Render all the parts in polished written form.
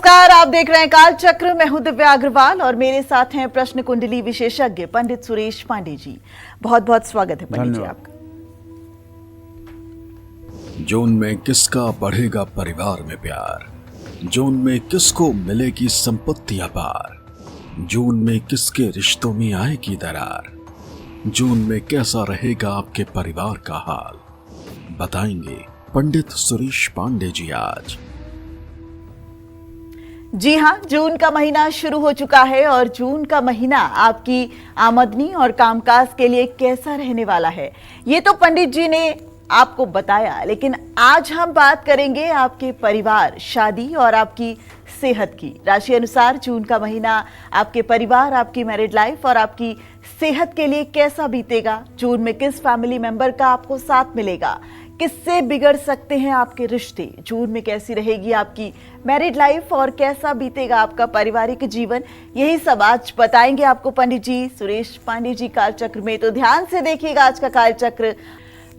नमस्कार, आप देख रहे हैं काल चक्र। मैं हूं दिव्या अग्रवाल और मेरे साथ हैं प्रश्न कुंडली विशेषज्ञ पंडित सुरेश पांडे जी। बहुत बहुत स्वागत है पंडित जी आपका। जून में किसका बढ़ेगा परिवार में प्यार, जून में किसको मिलेगी संपत्ति अपार, जून में किसके रिश्तों में आएगी दरार, जून में कैसा रहेगा आपके परिवार का हाल, बताएंगे पंडित सुरेश पांडे जी आज। जी हां, जून का महीना शुरू हो चुका है और जून का महीना आपकी आमदनी और कामकाज के लिए कैसा रहने वाला है ये तो पंडित जी ने आपको बताया, लेकिन आज हम बात करेंगे आपके परिवार, शादी और आपकी सेहत की। राशि अनुसार जून का महीना आपके परिवार, आपकी मैरिड लाइफ और आपकी सेहत के लिए कैसा बीतेगा। जून में किस फैमिली मेंबर का आपको साथ मिलेगा, किससे बिगड़ सकते हैं आपके रिश्ते, जून में कैसी रहेगी आपकी मैरिड लाइफ और कैसा बीतेगा आपका पारिवारिक जीवन, यही सब आज बताएंगे आपको पंडित जी सुरेश पांडे जी काल चक्र में। तो ध्यान से देखिएगा आज का काल चक्र।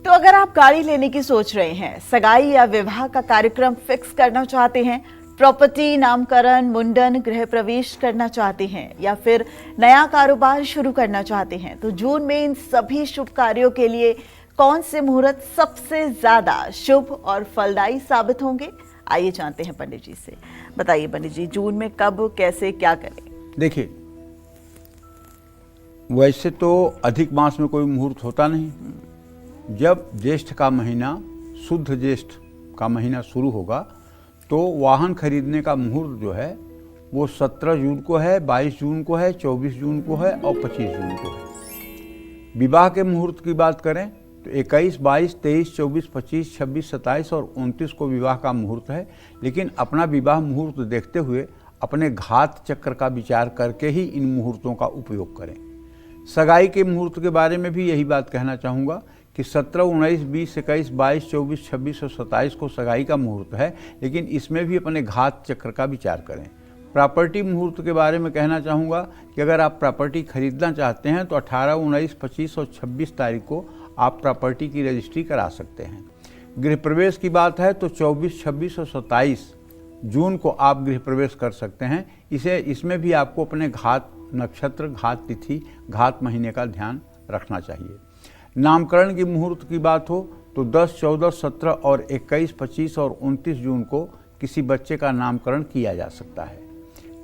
तो अगर आप गाड़ी लेने की सोच रहे हैं, सगाई या विवाह का कार्यक्रम फिक्स करना चाहते हैं, प्रॉपर्टी, नामकरण, मुंडन, गृह प्रवेश करना चाहते हैं या फिर नया कारोबार शुरू करना चाहते हैं, तो जून में इन सभी शुभ कार्यों के लिए कौन से मुहूर्त सबसे ज्यादा शुभ और फलदायी साबित होंगे, आइए जानते हैं पंडित जी से। बताइए पंडित जी, जून में कब, कैसे, क्या करें? देखिए, वैसे तो अधिक मास में कोई मुहूर्त होता नहीं। जब ज्येष्ठ का महीना, शुद्ध ज्येष्ठ का महीना शुरू होगा तो वाहन खरीदने का मुहूर्त जो है वो 17 जून को है, 22 जून को है, 24 जून को है और 25 जून को है। विवाह के मुहूर्त की बात करें तो 21, 22, 23, 24, 25, 26, 27 और 29 को विवाह का मुहूर्त है। लेकिन अपना विवाह मुहूर्त देखते हुए अपने घात चक्र का विचार करके ही इन मुहूर्तों का उपयोग करें। सगाई के मुहूर्त के बारे में भी यही बात कहना चाहूँगा कि 17, 19, 20, 21, 22, 24, 26 और 27 को सगाई का मुहूर्त है, लेकिन इसमें भी अपने घात चक्र का विचार करें। प्रॉपर्टी मुहूर्त के बारे में कहना चाहूँगा कि अगर आप प्रॉपर्टी खरीदना चाहते हैं तो 18, 19, 25 और 26 तारीख को आप प्रॉपर्टी की रजिस्ट्री करा सकते हैं। गृह प्रवेश की बात है तो 24, 26 और 27 जून को आप गृह प्रवेश कर सकते हैं। इसमें भी आपको अपने घात नक्षत्र, घात तिथि, घात महीने का ध्यान रखना चाहिए। नामकरण की मुहूर्त की बात हो तो 10, 14, 17 और 21, 25 और 29 जून को किसी बच्चे का नामकरण किया जा सकता है।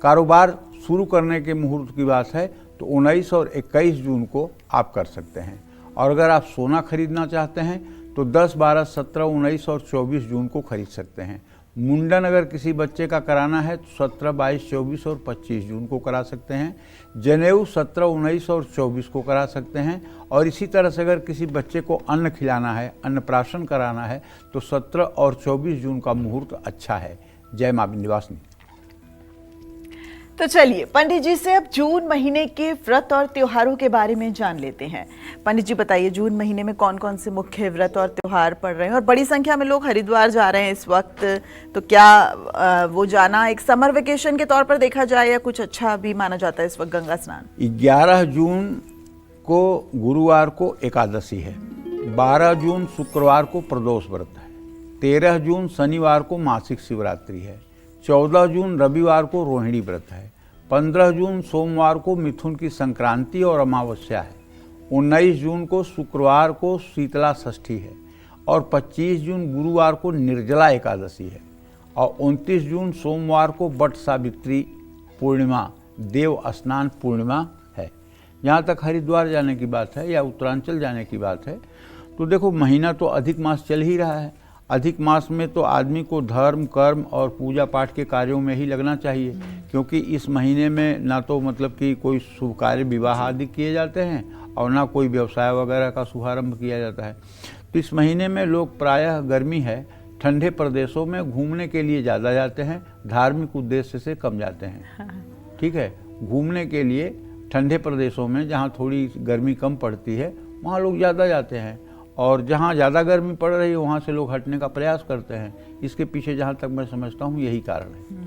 कारोबार शुरू करने के मुहूर्त की बात है तो 19 और 21 जून को आप कर सकते हैं। और अगर आप सोना खरीदना चाहते हैं तो 10, 12, 17, 19 और 24 जून को खरीद सकते हैं। मुंडन अगर किसी बच्चे का कराना है तो 17, 22, 24 और 25 जून को करा सकते हैं। जनेऊ 17, 19 और 24 को करा सकते हैं। और इसी तरह से अगर किसी बच्चे को अन्न खिलाना है, अन्नप्राशन कराना है तो 17 और 24 जून का मुहूर्त अच्छा है। जय मां विंध्यवासिनी। तो चलिए पंडित जी से अब जून महीने के व्रत और त्योहारों के बारे में जान लेते हैं। पंडित जी बताइए, जून महीने में कौन कौन से मुख्य व्रत और त्योहार पड़ रहे हैं और बड़ी संख्या में लोग हरिद्वार जा रहे हैं इस वक्त, तो क्या वो जाना एक समर वेकेशन के तौर पर देखा जाए या कुछ अच्छा भी माना जाता है इस वक्त गंगा स्नान? 11 जून को गुरुवार को एकादशी है, 12 जून शुक्रवार को प्रदोष व्रत है, 13 जून शनिवार को मासिक शिवरात्रि है, 14 जून रविवार को रोहिणी व्रत है, 15 जून सोमवार को मिथुन की संक्रांति और अमावस्या है, 19 जून को शुक्रवार को शीतला षष्ठी है और 25 जून गुरुवार को निर्जला एकादशी है और 29 जून सोमवार को वट सावित्री पूर्णिमा, देव स्नान पूर्णिमा है। जहाँ तक हरिद्वार जाने की बात है या उत्तरांचल जाने की बात है तो देखो, महीना तो अधिक मास चल ही रहा है। अधिक मास में तो आदमी को धर्म, कर्म और पूजा पाठ के कार्यों में ही लगना चाहिए, क्योंकि इस महीने में ना तो मतलब कि कोई शुभ कार्य, विवाह आदि किए जाते हैं और ना कोई व्यवसाय वगैरह का शुभारंभ किया जाता है। तो इस महीने में लोग प्रायः, गर्मी है, ठंडे प्रदेशों में घूमने के लिए ज़्यादा जाते हैं, धार्मिक उद्देश्य से कम जाते हैं। ठीक है, घूमने के लिए ठंडे प्रदेशों में जहाँ थोड़ी गर्मी कम पड़ती है वहाँ लोग ज़्यादा जाते हैं और जहाँ ज़्यादा गर्मी पड़ रही है वहाँ से लोग हटने का प्रयास करते हैं। इसके पीछे जहाँ तक मैं समझता हूँ यही कारण है।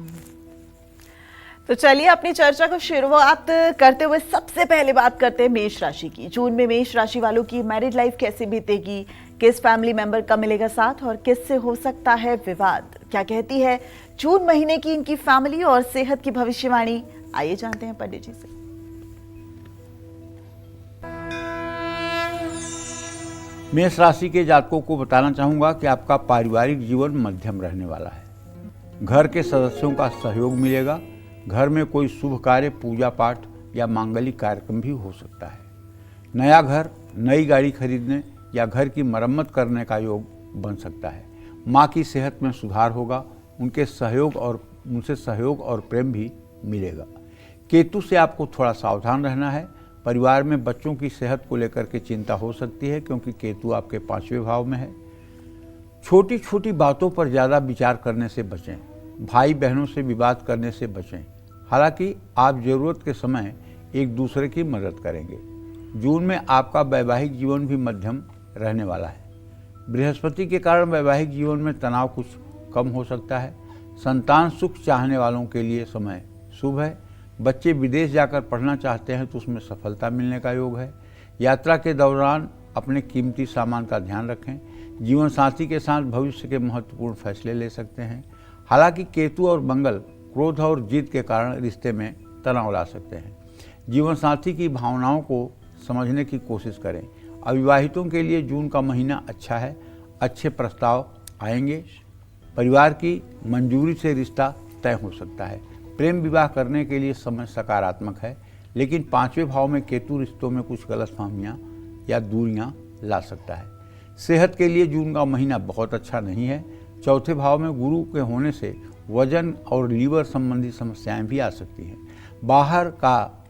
तो चलिए अपनी चर्चा को शुरुआत करते हुए सबसे पहले बात करते हैं मेष राशि की। जून में मेष राशि वालों की मैरिड लाइफ कैसे बीतेगी, किस फैमिली मेंबर का मिलेगा साथ और किससे हो सकता है विवाद, क्या कहती है जून महीने की इनकी फैमिली और सेहत की भविष्यवाणी। आइए जानते हैं पंडित जी से। मेष राशि के जातकों को बताना चाहूंगा कि आपका पारिवारिक जीवन मध्यम रहने वाला है। घर के सदस्यों का सहयोग मिलेगा। घर में कोई शुभ कार्य, पूजा पाठ या मांगलिक कार्यक्रम भी हो सकता है। नया घर, नई गाड़ी खरीदने या घर की मरम्मत करने का योग बन सकता है। माँ की सेहत में सुधार होगा। उनसे सहयोग और प्रेम भी मिलेगा। केतु से आपको थोड़ा सावधान रहना है। परिवार में बच्चों की सेहत को लेकर के चिंता हो सकती है, क्योंकि केतु आपके 5वें भाव में है। छोटी छोटी बातों पर ज़्यादा विचार करने से बचें। भाई बहनों से विवाद करने से बचें। हालांकि आप ज़रूरत के समय एक दूसरे की मदद करेंगे। जून में आपका वैवाहिक जीवन भी मध्यम रहने वाला है। बृहस्पति के कारण वैवाहिक जीवन में तनाव कुछ कम हो सकता है। संतान सुख चाहने वालों के लिए समय शुभ है। बच्चे विदेश जाकर पढ़ना चाहते हैं तो उसमें सफलता मिलने का योग है। यात्रा के दौरान अपने कीमती सामान का ध्यान रखें। जीवन साथी के साथ भविष्य के महत्वपूर्ण फैसले ले सकते हैं। हालांकि केतु और मंगल क्रोध और जिद के कारण रिश्ते में तनाव ला सकते हैं। जीवन साथी की भावनाओं को समझने की कोशिश करें। अविवाहितों के लिए जून का महीना अच्छा है। अच्छे प्रस्ताव आएंगे। परिवार की मंजूरी से रिश्ता तय हो सकता है। प्रेम विवाह करने के लिए समय सकारात्मक है, लेकिन 5वें भाव में केतु रिश्तों में कुछ गलतफहमियां या दूरियां ला सकता है। सेहत के लिए जून का महीना बहुत अच्छा नहीं है। 4थे भाव में गुरु के होने से वजन और लीवर संबंधी समस्याएं भी आ सकती हैं। बाहर का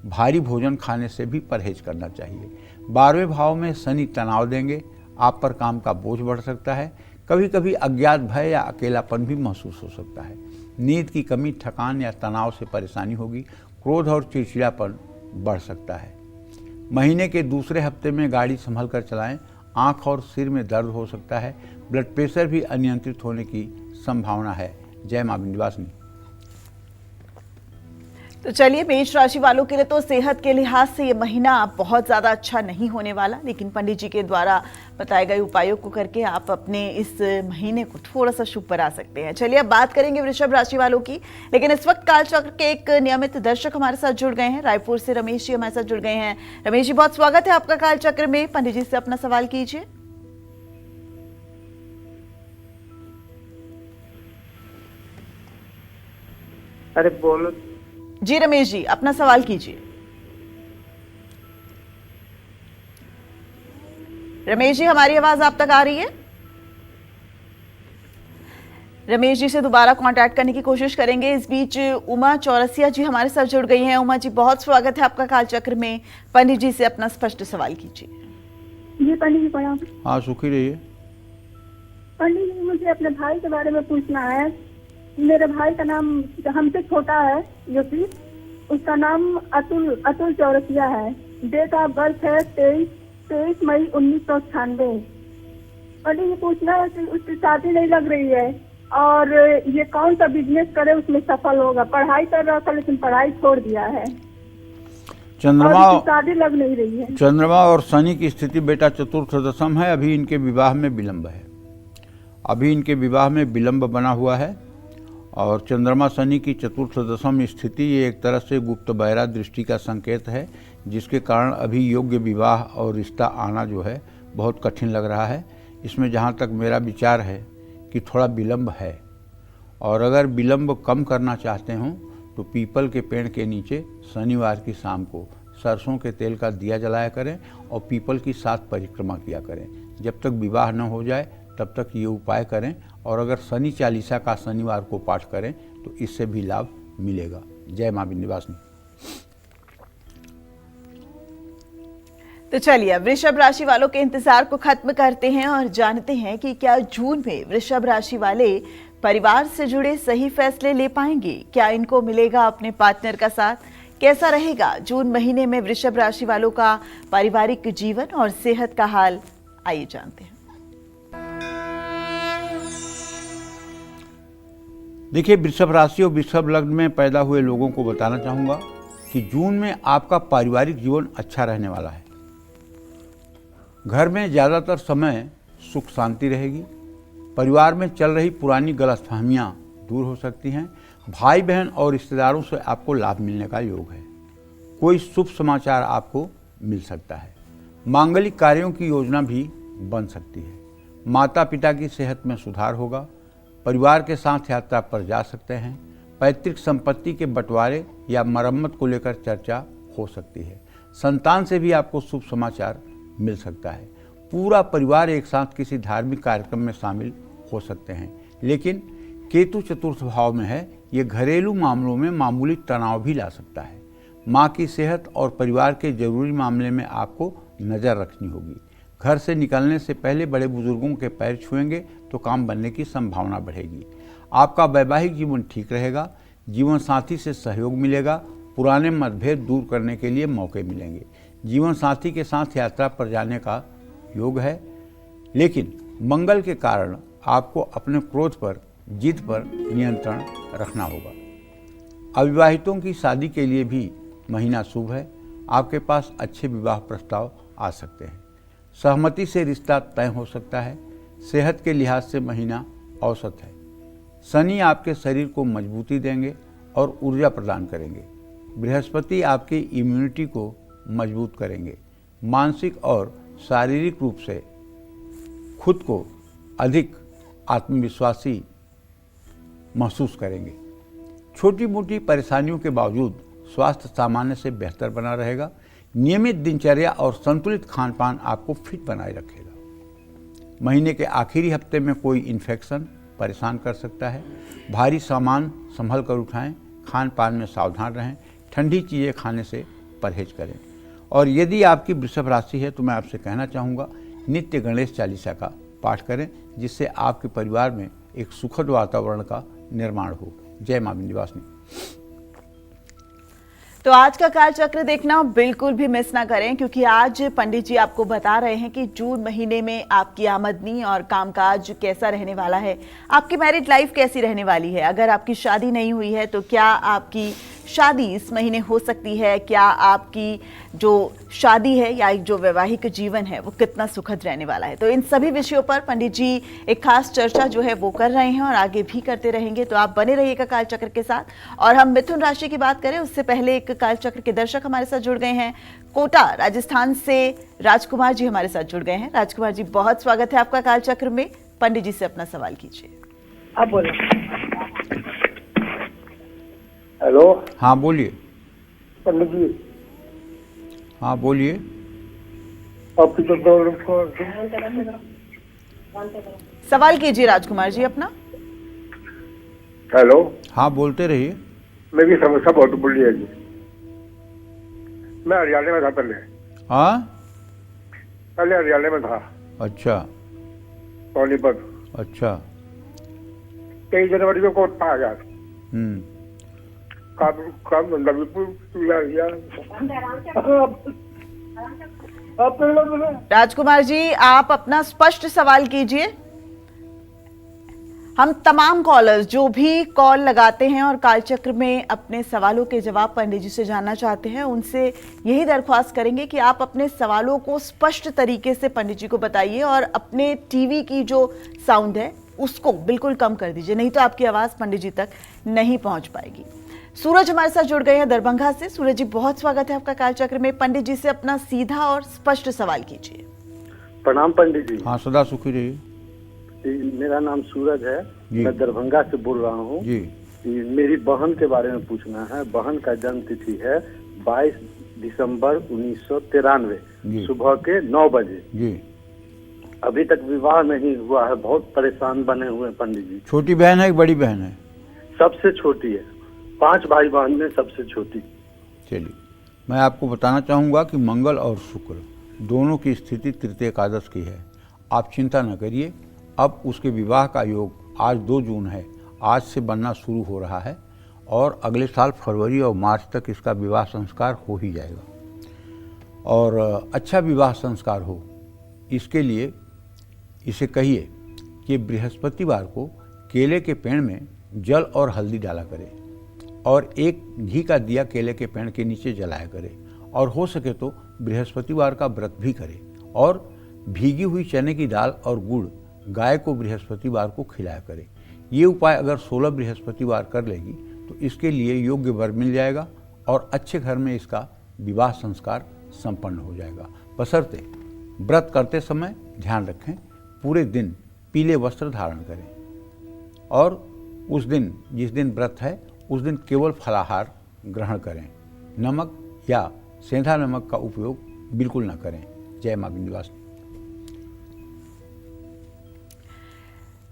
भारी भोजन खाने से भी परहेज करना चाहिए। 12वें भाव में शनि तनाव देंगे। आप पर काम का बोझ बढ़ सकता है। कभी कभी अज्ञात भय या अकेलापन भी महसूस हो सकता है। नींद की कमी, थकान या तनाव से परेशानी होगी। क्रोध और चिड़चिड़ापन बढ़ सकता है। महीने के दूसरे हफ्ते में गाड़ी संभल कर चलाएं। आँख और सिर में दर्द हो सकता है। ब्लड प्रेशर भी अनियंत्रित होने की संभावना है। जय मां विंध्यवासिनी। तो चलिए, मेष राशि वालों के लिए तो सेहत के लिहाज से ये महीना बहुत ज़्यादा अच्छा नहीं होने वाला, लेकिन पंडित जी के द्वारा बताए गए उपायों को करके आप अपने इस महीने को थोड़ा सा शुभ बना सकते हैं। चलिए, अब बात करेंगे वृषभ राशि वालों की, लेकिन इस वक्त कालचक्र के एक नियमित दर्शक हमारे साथ जुड़ गए हैं। रायपुर से रमेश जी हमारे साथ जुड़ गए हैं। रमेश जी, बहुत स्वागत है आपका कालचक्र में। पंडित जी से अपना सवाल कीजिए। अरे बोलो जी रमेश जी, अपना सवाल कीजिए। रमेश जी, हमारी आवाज आप तक आ रही है? रमेश जी से दोबारा कांटेक्ट करने की कोशिश करेंगे। इस बीच उमा चौरसिया जी हमारे साथ जुड़ गई हैं। उमा जी, बहुत स्वागत है आपका कालचक्र में। पंडित जी से अपना स्पष्ट सवाल कीजिए। जी पंडित जी प्रणाम। हाँ, सुखी रहिए। पंडित जी, मुझे अपने भाई के बारे में पूछना है। मेरे भाई का नाम हमसे छोटा है यूपी, उसका नाम अतुल चौरसिया है। डेट ऑफ बर्थ है 23 मई 1996। पंडित जी, पूछना है कि उसकी शादी नहीं लग रही है और ये कौन सा बिजनेस करे उसमें सफल होगा। पढ़ाई कर रहा था लेकिन पढ़ाई छोड़ दिया है। चंद्रमा और शादी लग नहीं रही है। चंद्रमा और शनि की स्थिति बेटा चतुर्थ दशम है। अभी इनके विवाह में विलंब है। अभी इनके विवाह में विलंब बना हुआ है। और चंद्रमा शनि की चतुर्थ दशम स्थिति ये एक तरह से गुप्त बहरा दृष्टि का संकेत है, जिसके कारण अभी योग्य विवाह और रिश्ता आना जो है बहुत कठिन लग रहा है। इसमें जहाँ तक मेरा विचार है कि थोड़ा विलंब है, और अगर विलंब कम करना चाहते हों तो पीपल के पेड़ के नीचे शनिवार की शाम को सरसों के तेल का दिया जलाया करें और पीपल की 7 परिक्रमा किया करें। जब तक विवाह न हो जाए तब तक ये उपाय करें, और अगर शनि चालीसा का शनिवार को पाठ करें तो इससे भी लाभ मिलेगा। जय मां विंध्यवासिनी। तो चलिए, वृषभ राशि वालों के इंतजार को खत्म करते हैं और जानते हैं कि क्या जून में वृषभ राशि वाले परिवार से जुड़े सही फैसले ले पाएंगे। क्या इनको मिलेगा अपने पार्टनर का साथ? कैसा रहेगा जून महीने में वृषभ राशि वालों का पारिवारिक जीवन और सेहत का हाल? आइए जानते हैं। देखिए, वृषभ राशि और वृषभ लग्न में पैदा हुए लोगों को बताना चाहूँगा कि जून में आपका पारिवारिक जीवन अच्छा रहने वाला है। घर में ज़्यादातर समय सुख शांति रहेगी। परिवार में चल रही पुरानी गलतफहमियां दूर हो सकती हैं। भाई बहन और रिश्तेदारों से आपको लाभ मिलने का योग है। कोई शुभ समाचार आपको मिल सकता है। मांगलिक कार्यों की योजना भी बन सकती है। माता पिता की सेहत में सुधार होगा। परिवार के साथ यात्रा पर जा सकते हैं। पैतृक संपत्ति के बंटवारे या मरम्मत को लेकर चर्चा हो सकती है। संतान से भी आपको शुभ समाचार मिल सकता है। पूरा परिवार एक साथ किसी धार्मिक कार्यक्रम में शामिल हो सकते हैं। लेकिन केतु चतुर्थ भाव में है, ये घरेलू मामलों में मामूली तनाव भी ला सकता है। माँ की सेहत और परिवार के जरूरी मामले में आपको नज़र रखनी होगी। घर से निकलने से पहले बड़े बुजुर्गों के पैर छुएंगे तो काम बनने की संभावना बढ़ेगी। आपका वैवाहिक जीवन ठीक रहेगा। जीवन साथी से सहयोग मिलेगा। पुराने मतभेद दूर करने के लिए मौके मिलेंगे। जीवन साथी के साथ यात्रा पर जाने का योग है, लेकिन मंगल के कारण आपको अपने क्रोध पर, जिद पर नियंत्रण रखना होगा। अविवाहितों की शादी के लिए भी महीना शुभ है। आपके पास अच्छे विवाह प्रस्ताव आ सकते हैं। सहमति से रिश्ता तय हो सकता है। सेहत के लिहाज से महीना औसत है। शनि आपके शरीर को मजबूती देंगे और ऊर्जा प्रदान करेंगे। बृहस्पति आपकी इम्यूनिटी को मजबूत करेंगे। मानसिक और शारीरिक रूप से खुद को अधिक आत्मविश्वासी महसूस करेंगे। छोटी मोटी परेशानियों के बावजूद स्वास्थ्य सामान्य से बेहतर बना रहेगा। नियमित दिनचर्या और संतुलित खान पान आपको फिट बनाए रखेगा। महीने के आखिरी हफ्ते में कोई इन्फेक्शन परेशान कर सकता है। भारी सामान संभल कर उठाएं। खान पान में सावधान रहें। ठंडी चीज़ें खाने से परहेज करें। और यदि आपकी वृषभ राशि है तो मैं आपसे कहना चाहूँगा, नित्य गणेश चालीसा का पाठ करें, जिससे आपके परिवार में एक सुखद वातावरण का निर्माण हो। जय मां विंध्यवासिनी। तो आज का कालचक्र देखना बिल्कुल भी मिस ना करें, क्योंकि आज पंडित जी आपको बता रहे हैं कि जून महीने में आपकी आमदनी और कामकाज कैसा रहने वाला है, आपकी मैरिड लाइफ कैसी रहने वाली है। अगर आपकी शादी नहीं हुई है तो क्या आपकी शादी इस महीने हो सकती है, क्या आपकी जो शादी है या जो वैवाहिक जीवन है वो कितना सुखद रहने वाला है। तो इन सभी विषयों पर पंडित जी एक खास चर्चा जो है वो कर रहे हैं और आगे भी करते रहेंगे। तो आप बने रहिएगा कालचक्र के साथ। और हम मिथुन राशि की बात करें उससे पहले एक कालचक्र के दर्शक हमारे साथ जुड़ गए हैं। कोटा राजस्थान से राजकुमार जी हमारे साथ जुड़ गए हैं। राजकुमार जी, बहुत स्वागत है आपका कालचक्र में। पंडित जी से अपना सवाल कीजिए। आप बोलो। हेलो। हाँ बोलिए। पंडित जी। हाँ बोलिए। आपकी तो सवाल कीजिए राजकुमार जी अपना। हेलो। हाँ बोलते रहिए। मेरी समस्या बहुत बुरी है जी। मैं हरियाणा में था पहले। हाँ हरियाणा में था। अच्छा सोनीपत। अच्छा। 23 जनवरी को कोटा आ गया। काम धंधा भी पूरा किया। राजकुमार जी, आप अपना स्पष्ट सवाल कीजिए। हम तमाम कॉलर्स जो भी कॉल लगाते हैं और कालचक्र में अपने सवालों के जवाब पंडित जी से जानना चाहते हैं, उनसे यही दरख्वास्त करेंगे कि आप अपने सवालों को स्पष्ट तरीके से पंडित जी को बताइए और अपने टीवी की जो साउंड है उसको बिल्कुल कम कर दीजिए, नहीं तो आपकी आवाज़ पंडित जी तक नहीं पहुंच पाएगी। सूरज हमारे साथ जुड़ गए हैं दरभंगा से। सूरज जी, बहुत स्वागत है आपका कालचक्र में। पंडित जी से अपना सीधा और स्पष्ट सवाल कीजिए। प्रणाम पंडित जी। हाँ सदा सुखी रहिए। मेरा नाम सूरज है, मैं दरभंगा से बोल रहा हूँ जी। मेरी बहन के बारे में पूछना है। बहन का जन्म तिथि है 22 दिसंबर 1993 सुबह के 9 बजे जी। अभी तक विवाह नहीं हुआ है। बहुत परेशान बने हुए हैं पंडित जी। छोटी बहन है कि बड़ी बहन है? सबसे छोटी है। 5 भाई बहन में सबसे छोटी। चलिए, मैं आपको बताना चाहूँगा कि मंगल और शुक्र दोनों की स्थिति तृतीय एकादश की है। आप चिंता न करिए। अब उसके विवाह का योग आज 2 जून है, आज से बनना शुरू हो रहा है और अगले साल फरवरी और मार्च तक इसका विवाह संस्कार हो ही जाएगा। और अच्छा विवाह संस्कार हो, इसके लिए इसे कहिए कि बृहस्पतिवार को केले के पेड़ में जल और हल्दी डाला करे और एक घी का दिया केले के पेड़ के नीचे जलाया करे, और हो सके तो बृहस्पतिवार का व्रत भी करे और भीगी हुई चने की दाल और गुड़ गाय को बृहस्पतिवार को खिलाया करें। ये उपाय अगर 16 बृहस्पतिवार कर लेगी तो इसके लिए योग्य वर मिल जाएगा और अच्छे घर में इसका विवाह संस्कार संपन्न हो जाएगा। बशर्ते व्रत करते समय ध्यान रखें, पूरे दिन पीले वस्त्र धारण करें और उस दिन, जिस दिन व्रत है, उस दिन केवल फलाहार ग्रहण करें। नमक या सेंधा नमक का उपयोग बिल्कुल न करें। जय मां विंध्यवासिनी।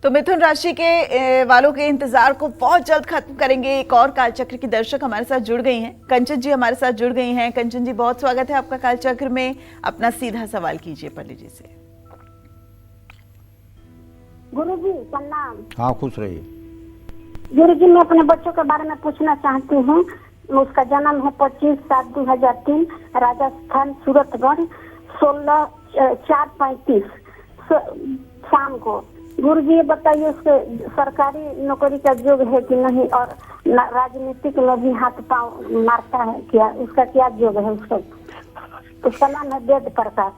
तो मिथुन राशि के वालों के इंतजार को बहुत जल्द खत्म करेंगे। एक और कालचक्र की दर्शक हमारे साथ जुड़ गई हैं, कंचन जी हमारे साथ जुड़ गई हैं। कंचन जी, बहुत स्वागत है आपका कालचक्र में। अपना सीधा सवाल कीजिए पंडित जी से। गुरु जी प्रणाम। हाँ, खुश रहिए। गुरु जी, मैं अपने बच्चों के बारे में पूछना चाहती हूँ। उसका जन्म है 25/7/2003, राजस्थान, सूरतगढ़, 16/4/35 शाम को। गुरु जी ये बताइए, उसके सरकारी नौकरी का योग है कि नहीं, और राजनीतिक में भी हाथ पांव मारता है क्या, उसका क्या योग है? उसका नाम है वेद प्रकाश।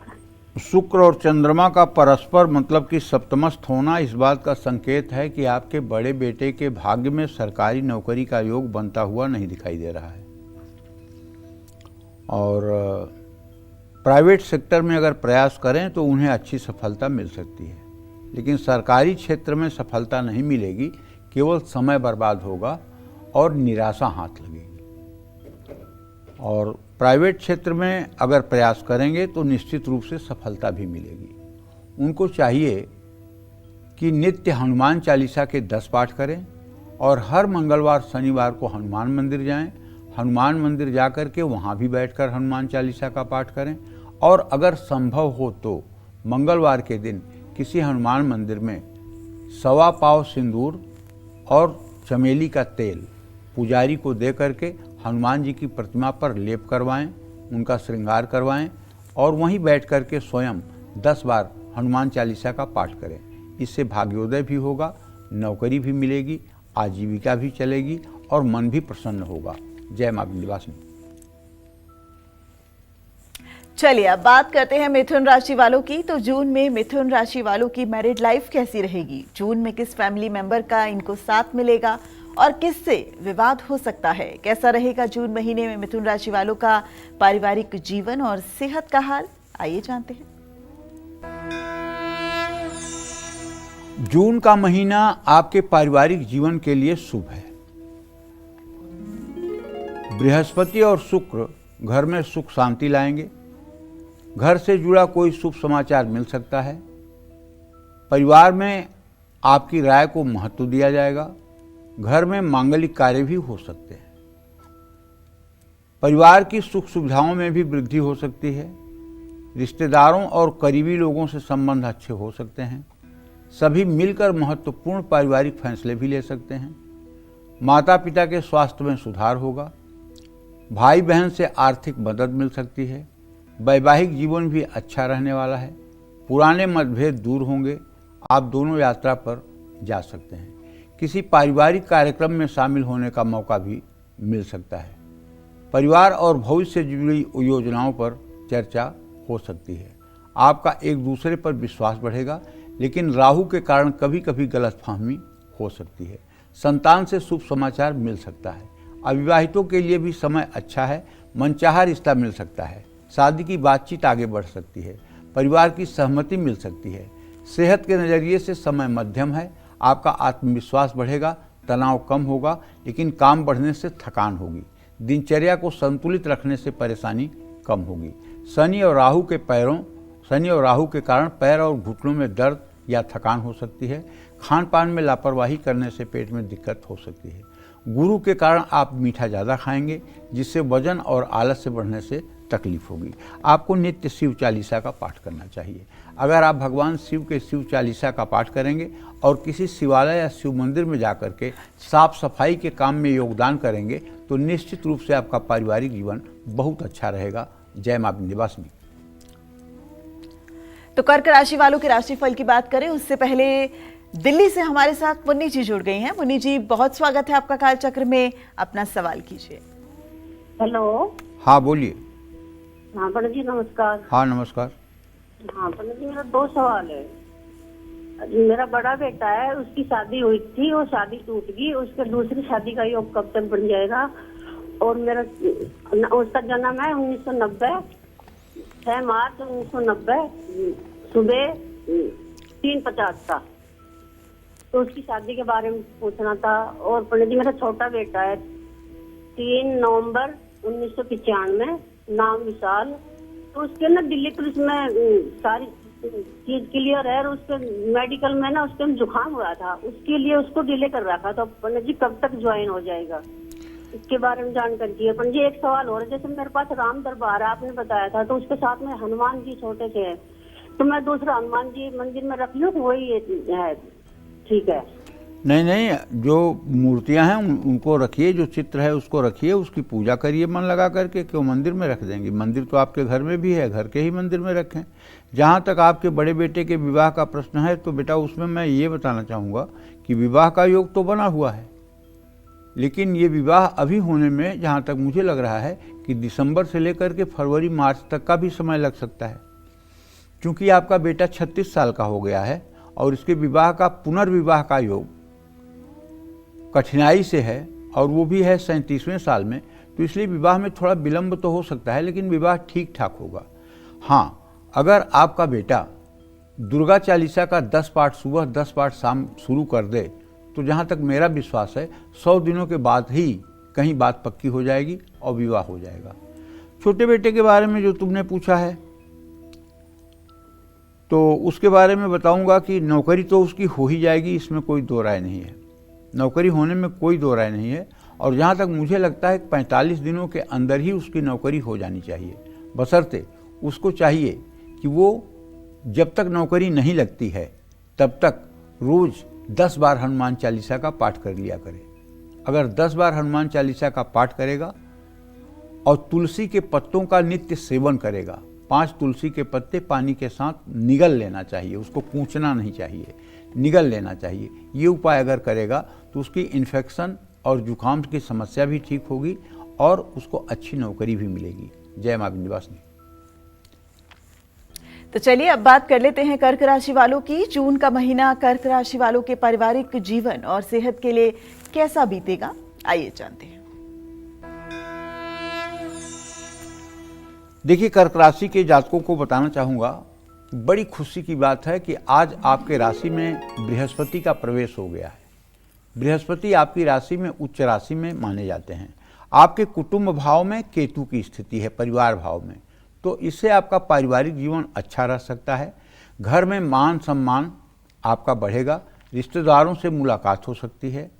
शुक्र और चंद्रमा का परस्पर मतलब कि सप्तमस्थ होना इस बात का संकेत है कि आपके बड़े बेटे के भाग्य में सरकारी नौकरी का योग बनता हुआ नहीं दिखाई दे रहा है। और प्राइवेट सेक्टर में अगर प्रयास करें तो उन्हें अच्छी सफलता मिल सकती है, लेकिन सरकारी क्षेत्र में सफलता नहीं मिलेगी, केवल समय बर्बाद होगा और निराशा हाथ लगेगी। और प्राइवेट क्षेत्र में अगर प्रयास करेंगे तो निश्चित रूप से सफलता भी मिलेगी। उनको चाहिए कि नित्य हनुमान चालीसा के 10 पाठ करें और हर मंगलवार शनिवार को हनुमान मंदिर जाएं। हनुमान मंदिर जाकर के वहाँ भी बैठकर हनुमान चालीसा का पाठ करें और अगर संभव हो तो मंगलवार के दिन किसी हनुमान मंदिर में 1.25 पाव सिंदूर और चमेली का तेल पुजारी को दे करके हनुमान जी की प्रतिमा पर लेप करवाएं, उनका श्रृंगार करवाएं और वहीं बैठ करके स्वयं 10 बार हनुमान चालीसा का पाठ करें। इससे भाग्योदय भी होगा, नौकरी भी मिलेगी, आजीविका भी चलेगी और मन भी प्रसन्न होगा। जय मां विंध्यवासिनी। चलिए अब बात करते हैं मिथुन राशि वालों की। तो जून में मिथुन राशि वालों की मैरिड लाइफ कैसी रहेगी? जून में किस फैमिली मेंबर का इनको साथ मिलेगा और किससे विवाद हो सकता है? कैसा रहेगा जून महीने में मिथुन राशि वालों का पारिवारिक जीवन और सेहत का हाल? आइए जानते हैं। जून का महीना आपके पारिवारिक जीवन के लिए शुभ है। बृहस्पति और शुक्र घर में सुख शांति लाएंगे। घर से जुड़ा कोई शुभ समाचार मिल सकता है। परिवार में आपकी राय को महत्व दिया जाएगा। घर में मांगलिक कार्य भी हो सकते हैं। परिवार की सुख सुविधाओं में भी वृद्धि हो सकती है। रिश्तेदारों और करीबी लोगों से संबंध अच्छे हो सकते हैं। सभी मिलकर महत्वपूर्ण पारिवारिक फैसले भी ले सकते हैं। माता पिता के स्वास्थ्य में सुधार होगा। भाई बहन से आर्थिक मदद मिल सकती है। वैवाहिक जीवन भी अच्छा रहने वाला है। पुराने मतभेद दूर होंगे। आप दोनों यात्रा पर जा सकते हैं। किसी पारिवारिक कार्यक्रम में शामिल होने का मौका भी मिल सकता है। परिवार और भविष्य से जुड़ी योजनाओं पर चर्चा हो सकती है। आपका एक दूसरे पर विश्वास बढ़ेगा, लेकिन राहु के कारण कभी कभी गलतफहमी हो सकती है। संतान से शुभ समाचार मिल सकता है। अविवाहितों के लिए भी समय अच्छा है। मनचाहा रिश्ता मिल सकता है। शादी की बातचीत आगे बढ़ सकती है। परिवार की सहमति मिल सकती है। सेहत के नज़रिए से समय मध्यम है। आपका आत्मविश्वास बढ़ेगा, तनाव कम होगा, लेकिन काम बढ़ने से थकान होगी। दिनचर्या को संतुलित रखने से परेशानी कम होगी। शनि और राहु के कारण पैर और घुटनों में दर्द या थकान हो सकती है। खान पान में लापरवाही करने से पेट में दिक्कत हो सकती है। गुरु के कारण आप मीठा ज़्यादा खाएंगे, जिससे वजन और आलस्य बढ़ने से तकलीफ होगी। आपको नित्य शिव चालीसा का पाठ करना चाहिए। अगर आप भगवान शिव के शिव चालीसा का पाठ करेंगे और किसी शिवालय या शिव मंदिर में जाकर के साफ सफाई के काम में योगदान करेंगे तो निश्चित रूप से आपका पारिवारिक जीवन बहुत अच्छा रहेगा। जय मां विंध्यवासिनी। तो कर्क राशि वालों के राशिफल की बात करें उससे पहले दिल्ली से हमारे साथ मुन्नी जी जुड़ गई हैं। मुन्नी जी, बहुत स्वागत है आपका कालचक्र में। अपना सवाल कीजिए। हेलो। हाँ, बोलिए। हाँ पंडित जी नमस्कार। हाँ, नमस्कार। हाँ पंडित जी, मेरा 2 सवाल है। मेरा बड़ा बेटा है, उसकी शादी हुई थी, वो शादी टूट गई, उसके दूसरी शादी का योग कब तक बन जाएगा? और मेरा उसका जन्म है 1990, 6 मार्च 1990 सुबह 3:50 का। तो उसकी शादी के बारे में पूछना था। और पंडित जी मेरा छोटा बेटा है, 3 नवंबर 1995, नाम विशाल। तो उसके ना दिल्ली पुलिस में सारी चीज क्लियर है, और उसके मेडिकल में ना उसके जुकाम हुआ था, उसके लिए उसको डिले कर रखा। तो पंडित जी कब तक ज्वाइन हो जाएगा, इसके बारे में जानकारी चाहिए। पंडित जी एक सवाल हो रहा है, जैसे मेरे पास राम दरबार आपने बताया था, तो उसके साथ में हनुमान जी छोटे से है, तो मैं दूसरा हनुमान जी मंदिर में रख लूँ? वही है, ठीक है? नहीं, जो मूर्तियां हैं उनको रखिए, जो चित्र है उसको रखिए, उसकी पूजा करिए मन लगा करके। क्यों मंदिर में रख देंगे? मंदिर तो आपके घर में भी है, घर के ही मंदिर में रखें। जहाँ तक आपके बड़े बेटे के विवाह का प्रश्न है, तो बेटा उसमें मैं ये बताना चाहूँगा कि विवाह का योग तो बना हुआ है, लेकिन ये विवाह अभी होने में जहाँ तक मुझे लग रहा है कि दिसंबर से लेकर के फरवरी मार्च तक का भी समय लग सकता है, क्योंकि आपका बेटा 36 साल का हो गया है और इसके विवाह का पुनर्विवाह का योग कठिनाई से है, और वो भी है 37वें साल में। तो इसलिए विवाह में थोड़ा विलंब तो हो सकता है, लेकिन विवाह ठीक ठाक होगा। हाँ, अगर आपका बेटा दुर्गा चालीसा का 10 पाठ सुबह 10 पाठ शाम शुरू कर दे, तो जहाँ तक मेरा विश्वास है 100 दिनों के बाद ही कहीं बात पक्की हो जाएगी और विवाह हो जाएगा। छोटे बेटे के बारे में जो तुमने पूछा है, तो उसके बारे में बताऊंगा कि नौकरी तो उसकी हो ही जाएगी, इसमें कोई दो राय नहीं है। नौकरी होने में कोई दो राय नहीं है, और जहाँ तक मुझे लगता है 45 दिनों के अंदर ही उसकी नौकरी हो जानी चाहिए, बशर्ते उसको चाहिए कि वो जब तक नौकरी नहीं लगती है तब तक रोज़ 10 बार हनुमान चालीसा का पाठ कर लिया करे। अगर 10 बार हनुमान चालीसा का पाठ करेगा और तुलसी के पत्तों का नित्य सेवन करेगा, 5 तुलसी के पत्ते पानी के साथ निगल लेना चाहिए, उसको कूचना नहीं चाहिए, निगल लेना चाहिए। ये उपाय अगर करेगा तो उसकी इन्फेक्शन और जुकाम की समस्या भी ठीक होगी और उसको अच्छी नौकरी भी मिलेगी। जय मां विंध्यवासिनी। तो चलिए अब बात कर लेते हैं कर्क राशि वालों की। जून का महीना कर्क राशि वालों के पारिवारिक जीवन और सेहत के लिए कैसा बीतेगा, आइए जानते हैं। देखिए, कर्क राशि के जातकों को बताना चाहूँगा, बड़ी खुशी की बात है कि आज आपके राशि में बृहस्पति का प्रवेश हो गया है। बृहस्पति आपकी राशि में उच्च राशि में माने जाते हैं। आपके कुटुंब भाव में केतु की स्थिति है, परिवार भाव में, तो इससे आपका पारिवारिक जीवन अच्छा रह सकता है। घर में मान सम्मान आपका बढ़ेगा, रिश्तेदारों से मुलाकात हो सकती है,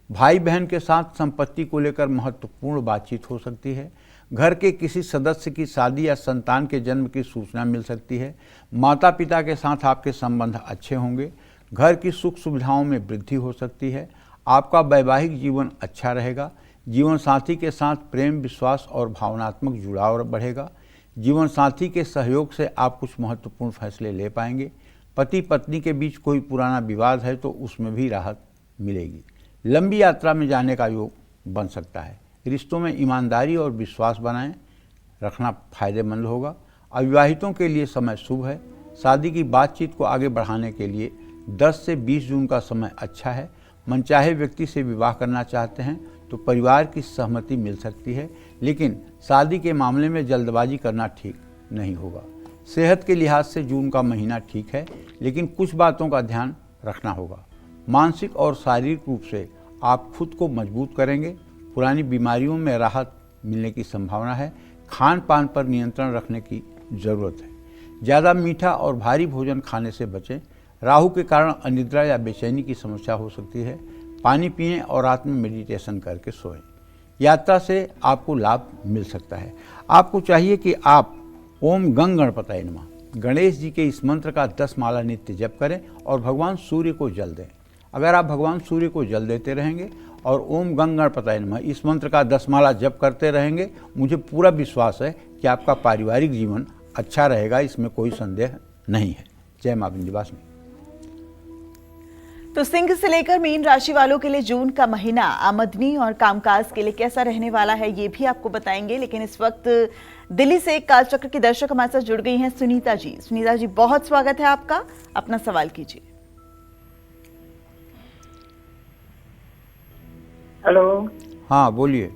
भाई बहन के साथ संपत्ति को लेकर महत्वपूर्ण बातचीत हो सकती है, घर के किसी सदस्य की शादी या संतान के जन्म की सूचना मिल सकती है, माता पिता के साथ आपके संबंध अच्छे होंगे, घर की सुख सुविधाओं में वृद्धि हो सकती है, आपका वैवाहिक जीवन अच्छा रहेगा, जीवन साथी के साथ प्रेम विश्वास और भावनात्मक जुड़ाव बढ़ेगा, जीवन साथी के सहयोग से आप कुछ महत्वपूर्ण फैसले ले पाएंगे, पति पत्नी के बीच कोई पुराना विवाद है तो उसमें भी राहत मिलेगी, लंबी यात्रा में जाने का योग बन सकता है, रिश्तों में ईमानदारी और विश्वास बनाएं रखना फायदेमंद होगा। अविवाहितों के लिए समय शुभ है, शादी की बातचीत को आगे बढ़ाने के लिए 10 से 20 जून का समय अच्छा है। मनचाहे व्यक्ति से विवाह करना चाहते हैं तो परिवार की सहमति मिल सकती है, लेकिन शादी के मामले में जल्दबाजी करना ठीक नहीं होगा। सेहत के लिहाज से जून का महीना ठीक है, लेकिन कुछ बातों का ध्यान रखना होगा। मानसिक और शारीरिक रूप से आप खुद को मजबूत करेंगे, पुरानी बीमारियों में राहत मिलने की संभावना है। खान पान पर नियंत्रण रखने की ज़रूरत है। ज़्यादा मीठा और भारी भोजन खाने से बचें। राहु के कारण अनिद्रा या बेचैनी की समस्या हो सकती है। पानी पिएं और रात में मेडिटेशन करके सोएं। यात्रा से आपको लाभ मिल सकता है। आपको चाहिए कि आप ओम गंग गणपतये नमः गणेश जी के इस मंत्र का 10 माला नित्य जप करें और भगवान सूर्य को जल दें। अगर आप भगवान सूर्य को जल देते रहेंगे और ओम गंग गणपतये नमः इस मंत्र का 10 माला जप करते रहेंगे, मुझे पूरा विश्वास है कि आपका पारिवारिक जीवन अच्छा रहेगा, इसमें कोई संदेह नहीं है। जय मां विंध्यवासिनी। तो सिंह से लेकर मीन राशि वालों के लिए जून का महीना आमदनी और कामकाज के लिए कैसा रहने वाला है, ये भी आपको बताएंगे। लेकिन इस वक्त दिल्ली से कालचक्र की दर्शक हमारे साथ जुड़ गई हैं सुनीता जी। सुनीता जी, बहुत स्वागत है आपका, अपना सवाल कीजिए। हेलो। हाँ बोलिए।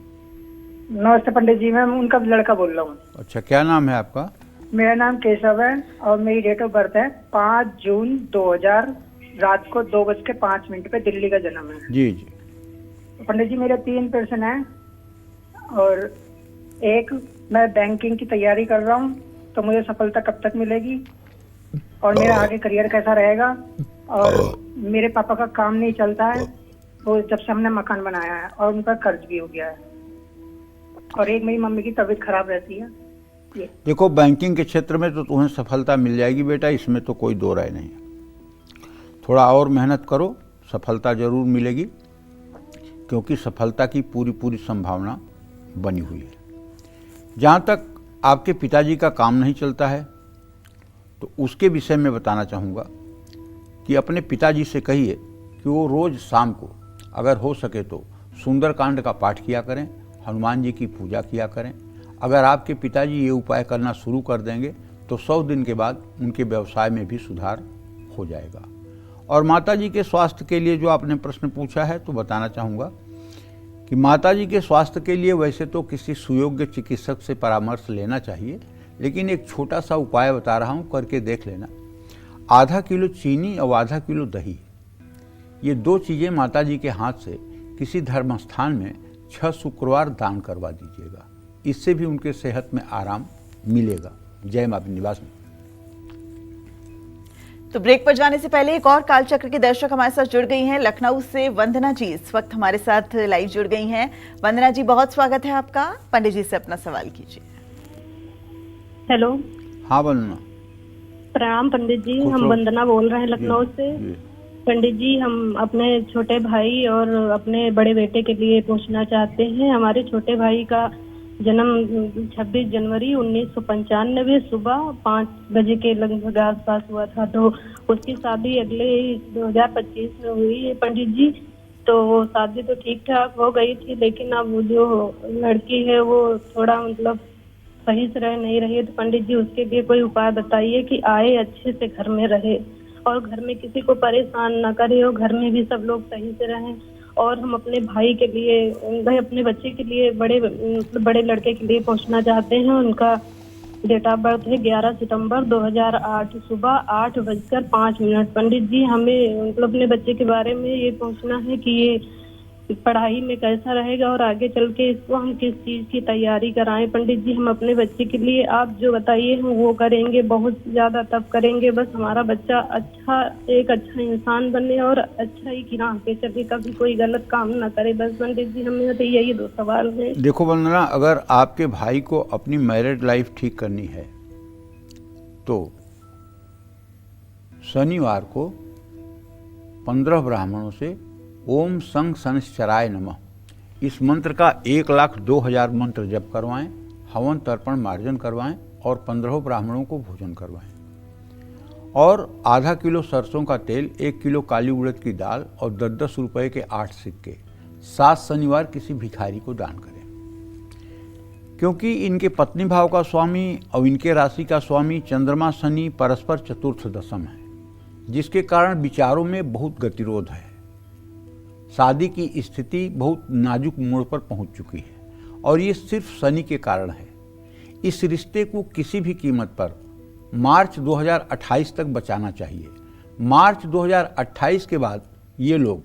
नमस्ते पंडित जी, मैं उनका लड़का बोल रहा हूँ। अच्छा, क्या नाम है आपका? मेरा नाम केशव है और मेरी डेट ऑफ बर्थ है 5 जून 2000, रात को 2:05 पे दिल्ली का जन्म है। जी जी। पंडित जी मेरे 3 प्रश्न हैं और एक, मैं बैंकिंग की तैयारी कर रहा हूँ, तो मुझे सफलता कब तक मिलेगी और मेरा आगे करियर कैसा रहेगा, और मेरे पापा का काम नहीं चलता है, वो जब से हमने मकान बनाया है, और उनका कर्ज भी हो गया है, और एक मेरी मम्मी की तबीयत खराब रहती है। ये देखो, बैंकिंग के क्षेत्र में तो तुम्हें सफलता मिल जाएगी बेटा, इसमें तो कोई दो राय नहीं है। थोड़ा और मेहनत करो, सफलता जरूर मिलेगी, क्योंकि सफलता की पूरी संभावना बनी हुई है। जहाँ तक आपके पिताजी का काम नहीं चलता है, तो उसके विषय में बताना चाहूँगा कि अपने पिताजी से कहिए कि वो रोज़ शाम को अगर हो सके तो सुंदरकांड का पाठ किया करें, हनुमान जी की पूजा किया करें। अगर आपके पिताजी ये उपाय करना शुरू कर देंगे तो 100 दिन के बाद उनके व्यवसाय में भी सुधार हो जाएगा। और माताजी के स्वास्थ्य के लिए जो आपने प्रश्न पूछा है, तो बताना चाहूँगा कि माताजी के स्वास्थ्य के लिए वैसे तो किसी सुयोग्य चिकित्सक से परामर्श लेना चाहिए, लेकिन एक छोटा सा उपाय बता रहा हूँ, करके देख लेना। आधा किलो चीनी और आधा किलो दही, ये 2 चीज़ें माताजी के हाथ से किसी धर्म स्थान में 6 शुक्रवार दान करवा दीजिएगा। इससे भी उनके सेहत में आराम मिलेगा। जय मां निवासिनी। तो ब्रेक पर जाने से पहले एक और कालचक्र के दर्शक हमारे साथ जुड़ गई हैं। लखनऊ से वंदना जी इस वक्त हमारे साथ लाइव जुड़ गई हैं। वंदना जी, बहुत स्वागत है आपका। पंडित जी से अपना सवाल कीजिए। हेलो। हाँ वंदना। प्रणाम पंडित जी, हम वंदना बोल रहे हैं लखनऊ से। पंडित जी, हम अपने छोटे भाई और अपने बड़े बेटे के लिए पूछना चाहते हैं। हमारे छोटे भाई का जन्म 26 जनवरी 1995 सुबह 5 बजे के लगभग आसपास हुआ था, तो उसकी शादी अगले 2025 में हुई है पंडित जी। तो शादी तो ठीक ठाक हो गई थी, लेकिन अब जो लड़की है वो थोड़ा मतलब सही से रह नहीं रही है। तो पंडित जी, उसके लिए कोई उपाय बताइए कि आए अच्छे से घर में रहे और घर में किसी को परेशान ना करे और घर में भी सब लोग सही से रहें। और हम अपने भाई के लिए, अपने बच्चे के लिए, बड़े लड़के के लिए पूछना चाहते हैं। उनका डेट ऑफ बर्थ है 11 सितंबर 2008 सुबह 8:05। पंडित जी, हमें मतलब अपने बच्चे के बारे में ये पूछना है कि ये पढ़ाई में कैसा रहेगा और आगे चल के इसको हम किस चीज की तैयारी कराएं। पंडित जी, हम अपने बच्चे के लिए आप जो बताइए हम वो करेंगे, बहुत ज्यादा तब करेंगे, बस हमारा बच्चा एक अच्छा इंसान बने और अच्छा ही की राह पे चले, कभी कोई गलत काम ना करे। बस पंडित जी, हमें तो यही 2 सवाल है। देखो वंदना, अगर आपके भाई को अपनी मैरिड लाइफ ठीक करनी है तो शनिवार को 15 ब्राह्मणों से ओम संग शनिश्चराय नमः इस मंत्र का 1,02,000 मंत्र जप करवाएं, हवन तर्पण मार्जन करवाएं और 15 ब्राह्मणों को भोजन करवाएं। और आधा किलो सरसों का तेल, 1 किलो काली उड़द की दाल और 10-10 रुपए के 8 सिक्के 7 शनिवार किसी भिखारी को दान करें। क्योंकि इनके पत्नी भाव का स्वामी और इनके राशि का स्वामी चंद्रमा शनि परस्पर चतुर्थ दशम है, जिसके कारण विचारों में बहुत गतिरोध है। शादी की स्थिति बहुत नाजुक मोड़ पर पहुंच चुकी है और ये सिर्फ शनि के कारण है। इस रिश्ते को किसी भी कीमत पर मार्च 2028 तक बचाना चाहिए। मार्च 2028 के बाद ये लोग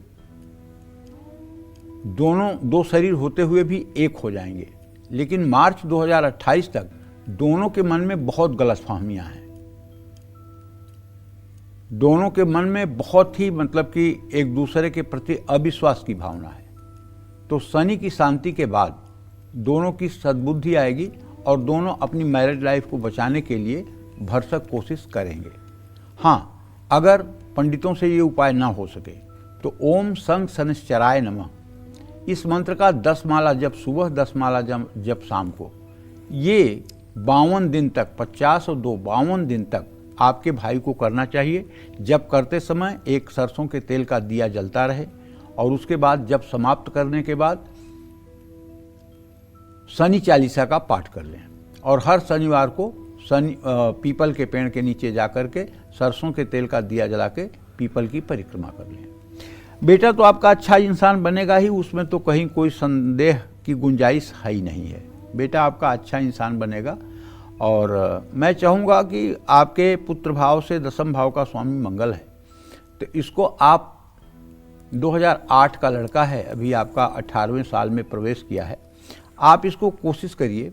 दोनों 2 शरीर होते हुए भी एक हो जाएंगे, लेकिन मार्च 2028 तक दोनों के मन में बहुत गलतफहमियां हैं। दोनों के मन में बहुत ही मतलब कि एक दूसरे के प्रति अविश्वास की भावना है। तो शनि की शांति के बाद दोनों की सद्बुद्धि आएगी और दोनों अपनी मैरिड लाइफ को बचाने के लिए भरसक कोशिश करेंगे। हाँ, अगर पंडितों से ये उपाय ना हो सके तो ओम संग शनिश्चराय नमः इस मंत्र का 10 माला जप सुबह, 10 माला जप शाम को, ये 52 दिन तक, 50 और 2 52 दिन तक आपके भाई को करना चाहिए। जब करते समय एक सरसों के तेल का दिया जलता रहे और उसके बाद जब समाप्त करने के बाद शनि चालीसा का पाठ कर लें और हर शनिवार को पीपल के पेड़ के नीचे जाकर के सरसों के तेल का दिया जला के पीपल की परिक्रमा कर लें। बेटा तो आपका अच्छा इंसान बनेगा ही, उसमें तो कहीं कोई संदेह की गुंजाइश है ही नहीं है। बेटा आपका अच्छा इंसान बनेगा। और मैं चाहूँगा कि आपके पुत्र भाव से दशम भाव का स्वामी मंगल है, तो इसको आप 2008 का लड़का है, अभी आपका 18वें साल में प्रवेश किया है। आप इसको कोशिश करिए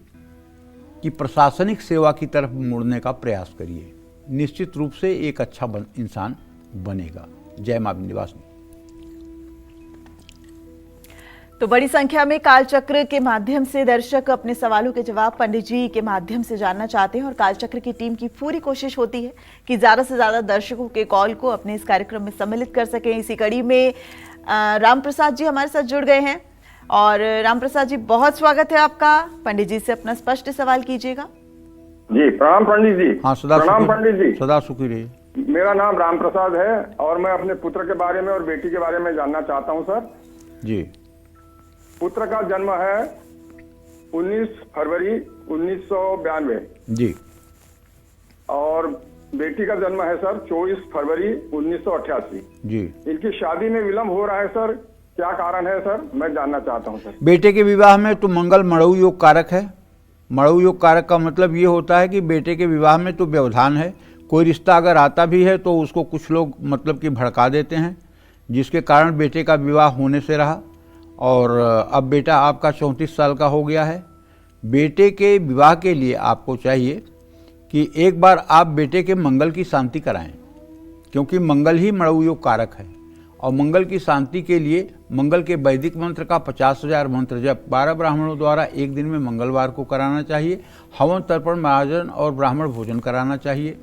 कि प्रशासनिक सेवा की तरफ मुड़ने का प्रयास करिए, निश्चित रूप से एक अच्छा इंसान बनेगा। जय मां विंध्यवासिनी। तो बड़ी संख्या में कालचक्र के माध्यम से दर्शक अपने सवालों के जवाब पंडित जी के माध्यम से जानना चाहते हैं और कालचक्र की टीम की पूरी कोशिश होती है कि ज्यादा से ज्यादा दर्शकों के कॉल को अपने इस कार्यक्रम में सम्मिलित कर सकें। इसी कड़ी में राम प्रसाद जी हमारे साथ जुड़ गए हैं। और राम प्रसाद जी, बहुत स्वागत है आपका। पंडित जी से अपना स्पष्ट सवाल कीजिएगा। जी प्रणाम पंडित जी। हाँ, सदा प्रणाम पंडित जी। सदा सुखी रहिए। मेरा नाम राम प्रसाद है और मैं अपने पुत्र के बारे में और बेटी के बारे में जानना चाहता हूं सर। जी। पुत्र का जन्म है 19 फरवरी 1992 जी। और बेटी का जन्म है सर 24 फरवरी 1988 जी। इनकी शादी में विलंब हो रहा है सर, क्या कारण है सर, मैं जानना चाहता हूं सर। बेटे के विवाह में तो मंगल मड़ऊ योग कारक है। मड़ऊ योग कारक का मतलब ये होता है कि बेटे के विवाह में तो व्यवधान है। कोई रिश्ता अगर आता भी है तो उसको कुछ लोग मतलब कि भड़का देते हैं, जिसके कारण बेटे का विवाह होने से रहा। और अब बेटा आपका 34 साल का हो गया है। बेटे के विवाह के लिए आपको चाहिए कि एक बार आप बेटे के मंगल की शांति कराएं, क्योंकि मंगल ही मड़ऊ योग कारक है। और मंगल की शांति के लिए मंगल के वैदिक मंत्र का 50,000 मंत्र जब 12 ब्राह्मणों द्वारा एक दिन में मंगलवार को कराना चाहिए। हवन तर्पण महाजन और ब्राह्मण भोजन कराना चाहिए।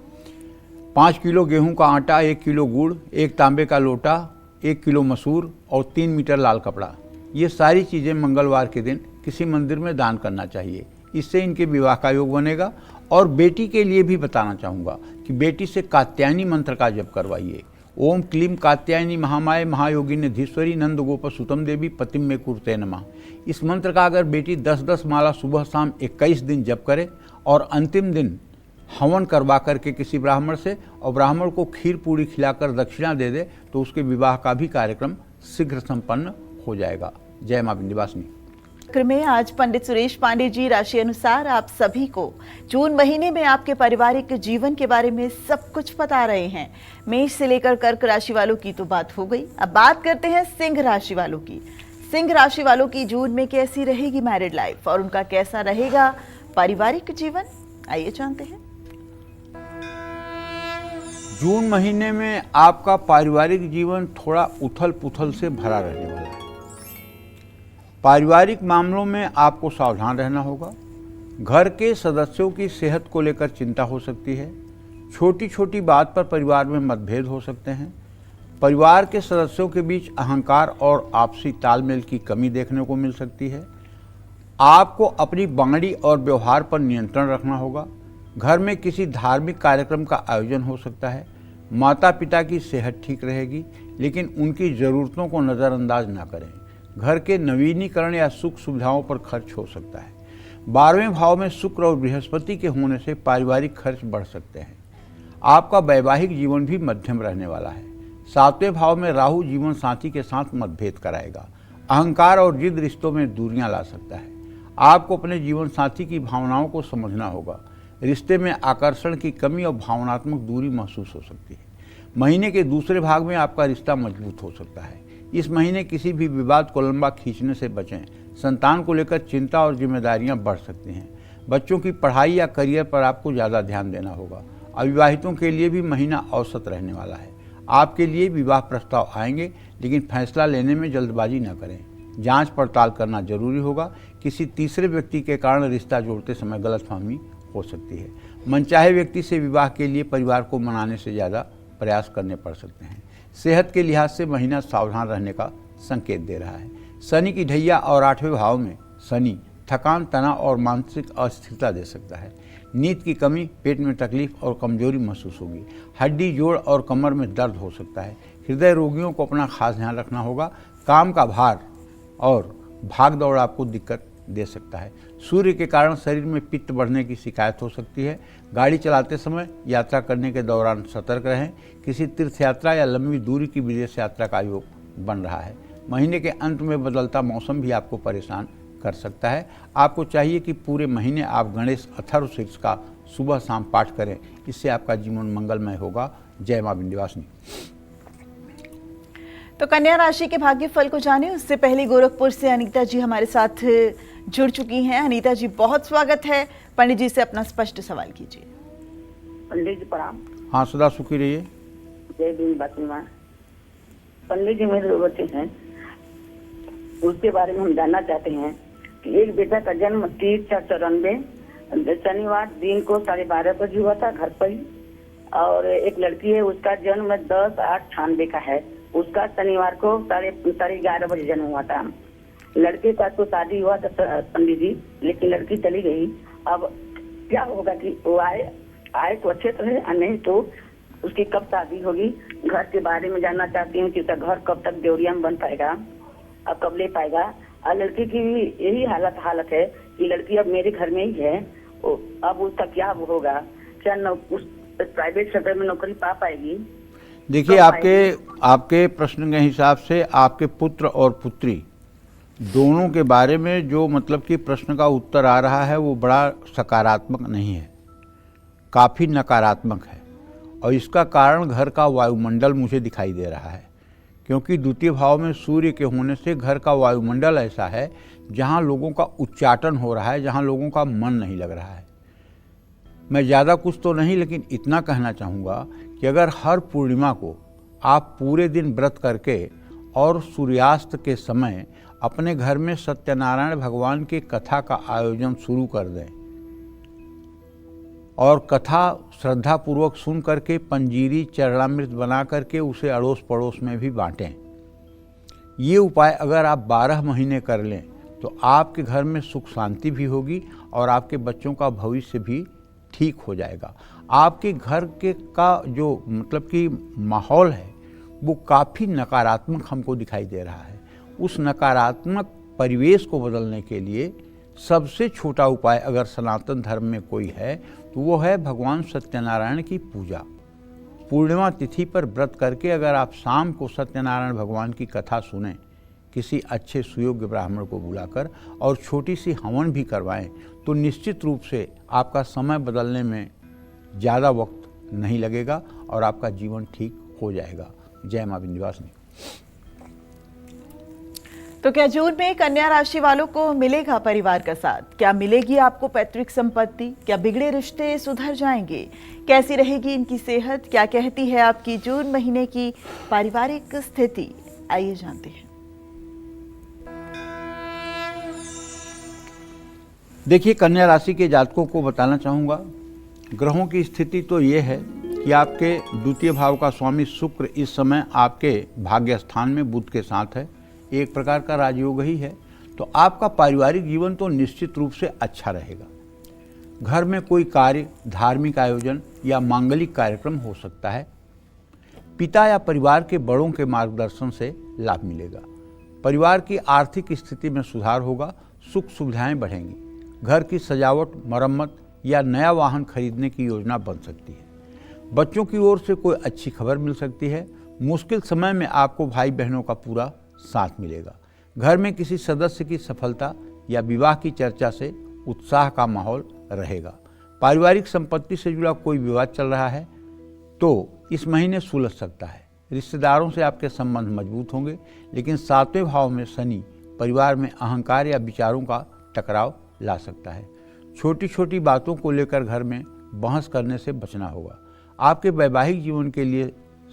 5 किलो गेहूं का आटा, 1 किलो गुड़, 1 तांबे का लोटा, 1 किलो मसूर और 3 मीटर लाल कपड़ा, ये सारी चीज़ें मंगलवार के दिन किसी मंदिर में दान करना चाहिए। इससे इनके विवाह का योग बनेगा। और बेटी के लिए भी बताना चाहूँगा कि बेटी से कात्यायनी मंत्र का जप करवाइए। ओम क्लीम कात्यायनी महामाय महायोगिनी धीश्वरी नंद गोप सुतम देवी पतिम में कुरते नमः। इस मंत्र का अगर बेटी 10-10 माला सुबह शाम 21 दिन जप करे और अंतिम दिन हवन करवा करके किसी ब्राह्मण से और ब्राह्मण को खीर पूरी खिलाकर दक्षिणा दे दे तो उसके विवाह का भी कार्यक्रम शीघ्र संपन्न हो जाएगा। जय मां विंध्यवासिनी। में आज पंडित सुरेश पांडे जी राशि अनुसार आप सभी को जून महीने में आपके पारिवारिक जीवन के बारे में सब कुछ बता रहे हैं। मेष से लेकर कर्क राशि वालों की तो बात हो गई, अब बात करते हैं सिंह राशि वालों की। सिंह राशि वालों की जून में कैसी रहेगी मैरिड लाइफ और उनका कैसा रहेगा पारिवारिक जीवन, आइए जानते हैं। जून महीने में आपका पारिवारिक जीवन थोड़ा उथल पुथल से भरा रहने वाला है। पारिवारिक मामलों में आपको सावधान रहना होगा। घर के सदस्यों की सेहत को लेकर चिंता हो सकती है। छोटी छोटी बात पर परिवार में मतभेद हो सकते हैं। परिवार के सदस्यों के बीच अहंकार और आपसी तालमेल की कमी देखने को मिल सकती है। आपको अपनी वाणी और व्यवहार पर नियंत्रण रखना होगा। घर में किसी धार्मिक कार्यक्रम का आयोजन हो सकता है। माता पिता की सेहत ठीक रहेगी, लेकिन उनकी ज़रूरतों को नज़रअंदाज ना करें। घर के नवीनीकरण या सुख सुविधाओं पर खर्च हो सकता है। 12वें भाव में शुक्र और बृहस्पति के होने से पारिवारिक खर्च बढ़ सकते हैं। आपका वैवाहिक जीवन भी मध्यम रहने वाला है। 7वें भाव में राहु जीवन साथी के साथ मतभेद कराएगा। अहंकार और जिद रिश्तों में दूरियां ला सकता है। आपको अपने जीवन साथी की भावनाओं को समझना होगा। रिश्ते में आकर्षण की कमी और भावनात्मक दूरी महसूस हो सकती है। महीने के दूसरे भाग में आपका रिश्ता मजबूत हो सकता है। इस महीने किसी भी विवाद को लंबा खींचने से बचें। संतान को लेकर चिंता और जिम्मेदारियां बढ़ सकती हैं। बच्चों की पढ़ाई या करियर पर आपको ज़्यादा ध्यान देना होगा। अविवाहितों के लिए भी महीना औसत रहने वाला है। आपके लिए विवाह प्रस्ताव आएंगे, लेकिन फैसला लेने में जल्दबाजी न करें। जांच पड़ताल करना जरूरी होगा। किसी तीसरे व्यक्ति के कारण रिश्ता जोड़ते समय गलतफहमी हो सकती है। मनचाहे व्यक्ति से विवाह के लिए परिवार को मनाने से ज़्यादा प्रयास करने पड़ सकते हैं। सेहत के लिहाज से महीना सावधान रहने का संकेत दे रहा है। शनि की ढैया और 8वें भाव में शनि थकान, तनाव और मानसिक अस्थिरता दे सकता है। नींद की कमी, पेट में तकलीफ और कमजोरी महसूस होगी। हड्डी, जोड़ और कमर में दर्द हो सकता है। हृदय रोगियों को अपना खास ध्यान रखना होगा। काम का भार और भाग दौड़ आपको दिक्कत दे सकता है। सूर्य के कारण शरीर में पित्त बढ़ने की शिकायत हो सकती है। गाड़ी चलाते समय, यात्रा करने के दौरान सतर्क रहें। किसी तीर्थ यात्रा या लंबी दूरी की विदेश यात्रा का योग बन रहा है। महीने के अंत में बदलता मौसम भी आपको परेशान कर सकता है। आपको चाहिए कि पूरे महीने आप गणेश अथर्व शीर्ष का सुबह शाम पाठ करें, इससे आपका जीवन मंगलमय होगा। जय मां विंध्यवासिनी। तो कन्या राशि के भाग्यफल को जाने उससे पहले गोरखपुर से अनीता जी हमारे साथ जुड़ चुकी हैं। अनीता जी, बहुत स्वागत है। पंडित जी से अपना स्पष्ट सवाल कीजिए। पंडित जी प्रणाम। हाँ, सदा सुखी रहिए। जय भीम बातिमा। पंडित जी मेरे बच्चे हैं, उसके बारे में हम जानना चाहते हैं कि एक बेटा का जन्म 30/4/94 शनिवार दिन को 12:30 बजे हुआ था घर पर ही, और एक लड़की है उसका जन्म 10/8/98 का है, उसका शनिवार को 11:30 बजे जन्म हुआ था। लड़के का तो शादी हुआ था पंडित जी, लेकिन लड़की चली गई। अब क्या होगा कि वो आए तो अच्छे तो है, नहीं तो उसकी कब शादी होगी। घर के बारे में जानना चाहती हूँ कि उसका घर कब तक देवरिया में बन पाएगा और कब ले पाएगा। और लड़की की भी यही हालत है कि लड़की अब मेरे घर में ही है, अब उसका क्या होगा, क्या उस प्राइवेट सेक्टर में नौकरी पा पाएगी। देखिए, आपके प्रश्न के हिसाब से आपके पुत्र और पुत्री दोनों के बारे में जो मतलब कि प्रश्न का उत्तर आ रहा है वो बड़ा सकारात्मक नहीं है, काफ़ी नकारात्मक है। और इसका कारण घर का वायुमंडल मुझे दिखाई दे रहा है, क्योंकि द्वितीय भाव में सूर्य के होने से घर का वायुमंडल ऐसा है जहाँ लोगों का उच्चाटन हो रहा है, जहाँ लोगों का मन नहीं लग रहा है। मैं ज़्यादा कुछ तो नहीं, लेकिन इतना कहना चाहूँगा कि अगर हर पूर्णिमा को आप पूरे दिन व्रत करके और सूर्यास्त के समय अपने घर में सत्यनारायण भगवान की कथा का आयोजन शुरू कर दें और कथा श्रद्धापूर्वक सुन करके पंजीरी चरणामृत बना करके उसे अड़ोस पड़ोस में भी बांटें। ये उपाय अगर आप 12 महीने कर लें तो आपके घर में सुख शांति भी होगी और आपके बच्चों का भविष्य भी ठीक हो जाएगा। आपके घर के का जो मतलब कि माहौल है वो काफ़ी नकारात्मक हमको दिखाई दे रहा है। उस नकारात्मक परिवेश को बदलने के लिए सबसे छोटा उपाय अगर सनातन धर्म में कोई है तो वो है भगवान सत्यनारायण की पूजा। पूर्णिमा तिथि पर व्रत करके अगर आप शाम को सत्यनारायण भगवान की कथा सुनें, किसी अच्छे सुयोग्य ब्राह्मण को बुलाकर और छोटी सी हवन भी करवाएं, तो निश्चित रूप से आपका समय बदलने में ज़्यादा वक्त नहीं लगेगा और आपका जीवन ठीक हो जाएगा। जय मां विंध्यवासिनी। तो क्या जून में कन्या राशि वालों को मिलेगा परिवार का साथ? क्या मिलेगी आपको पैतृक संपत्ति? क्या बिगड़े रिश्ते सुधर जाएंगे? कैसी रहेगी इनकी सेहत? क्या कहती है आपकी जून महीने की पारिवारिक स्थिति? आइए जानते हैं। देखिए, कन्या राशि के जातकों को बताना चाहूँगा, ग्रहों की स्थिति तो ये है कि आपके द्वितीय भाव का स्वामी शुक्र इस समय आपके भाग्य स्थान में बुध के साथ है, एक प्रकार का राजयोग ही है। तो आपका पारिवारिक जीवन तो निश्चित रूप से अच्छा रहेगा। घर में कोई कार्य, धार्मिक आयोजन या मांगलिक कार्यक्रम हो सकता है। पिता या परिवार के बड़ों के मार्गदर्शन से लाभ मिलेगा। परिवार की आर्थिक स्थिति में सुधार होगा, सुख सुविधाएं बढ़ेंगी। घर की सजावट, मरम्मत या नया वाहन खरीदने की योजना बन सकती है। बच्चों की ओर से कोई अच्छी खबर मिल सकती है। मुश्किल समय में आपको भाई बहनों का पूरा साथ मिलेगा। घर में किसी सदस्य की सफलता या विवाह की चर्चा से उत्साह का माहौल रहेगा। पारिवारिक संपत्ति से जुड़ा कोई विवाद चल रहा है तो इस महीने सुलझ सकता है। रिश्तेदारों से आपके संबंध मजबूत होंगे, लेकिन 7वें भाव में शनि परिवार में अहंकार या विचारों का टकराव ला सकता है। छोटी छोटी बातों को लेकर घर में बहस करने से बचना होगा। आपके वैवाहिक जीवन के लिए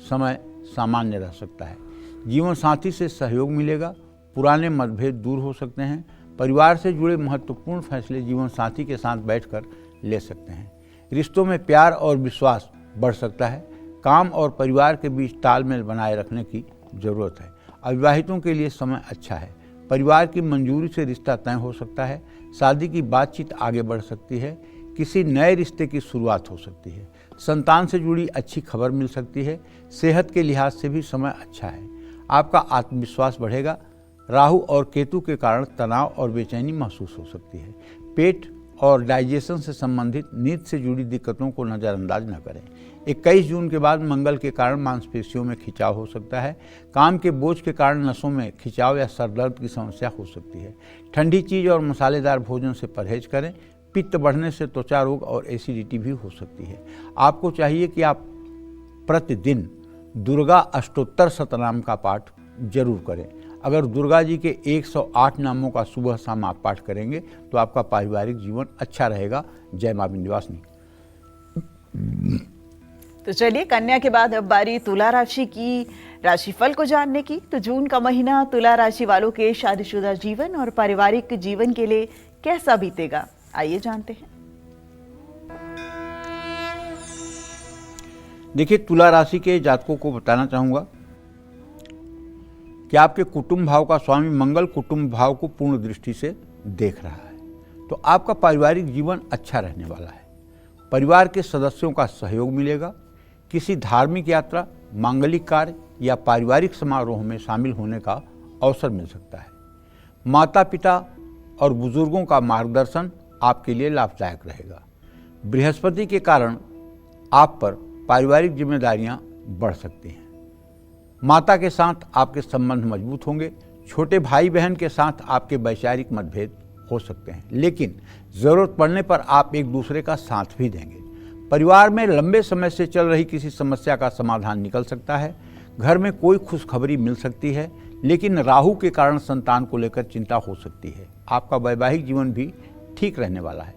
समय सामान्य रह सकता है। जीवन साथी से सहयोग मिलेगा। पुराने मतभेद दूर हो सकते हैं। परिवार से जुड़े महत्वपूर्ण फैसले जीवन साथी के साथ बैठकर ले सकते हैं। रिश्तों में प्यार और विश्वास बढ़ सकता है। काम और परिवार के बीच तालमेल बनाए रखने की जरूरत है। अविवाहितों के लिए समय अच्छा है। परिवार की मंजूरी से रिश्ता तय हो सकता है। शादी की बातचीत आगे बढ़ सकती है। किसी नए रिश्ते की शुरुआत हो सकती है। संतान से जुड़ी अच्छी खबर मिल सकती है। सेहत के लिहाज से भी समय अच्छा है। आपका आत्मविश्वास बढ़ेगा। राहु और केतु के कारण तनाव और बेचैनी महसूस हो सकती है। पेट और डाइजेशन से संबंधित नींद से जुड़ी दिक्कतों को नज़रअंदाज न करें। 21 जून के बाद मंगल के कारण मांसपेशियों में खिंचाव हो सकता है। काम के बोझ के कारण नसों में खिंचाव या सरदर्द की समस्या हो सकती है। ठंडी चीज़ और मसालेदार भोजन से परहेज करें। पित्त बढ़ने से त्वचा रोग और एसिडिटी भी हो सकती है। आपको चाहिए कि आप प्रतिदिन दुर्गा अष्टोत्तर शतनाम का पाठ जरूर करें। अगर दुर्गा जी के 108 नामों का सुबह शाम आप पाठ करेंगे तो आपका पारिवारिक जीवन अच्छा रहेगा। जय मां विंध्यवासिनी। तो चलिए, कन्या के बाद अब बारी तुला राशि की राशिफल को जानने की। तो जून का महीना तुला राशि वालों के शादीशुदा जीवन और पारिवारिक जीवन के लिए कैसा बीतेगा, आइए जानते हैं। देखिए, तुला राशि के जातकों को बताना चाहूंगा कि आपके कुटुंब भाव का स्वामी मंगल कुटुंब भाव को पूर्ण दृष्टि से देख रहा है, तो आपका पारिवारिक जीवन अच्छा रहने वाला है। परिवार के सदस्यों का सहयोग मिलेगा। किसी धार्मिक यात्रा, मांगलिक कार्य या पारिवारिक समारोह में शामिल होने का अवसर मिल सकता है। माता पिता और बुजुर्गों का मार्गदर्शन आपके लिए लाभदायक रहेगा। बृहस्पति के कारण आप पर पारिवारिक जिम्मेदारियां बढ़ सकती हैं। माता के साथ आपके संबंध मजबूत होंगे। छोटे भाई बहन के साथ आपके वैचारिक मतभेद हो सकते हैं, लेकिन ज़रूरत पड़ने पर आप एक दूसरे का साथ भी देंगे। परिवार में लंबे समय से चल रही किसी समस्या का समाधान निकल सकता है। घर में कोई खुशखबरी मिल सकती है, लेकिन राहु के कारण संतान को लेकर चिंता हो सकती है। आपका वैवाहिक जीवन भी ठीक रहने वाला है।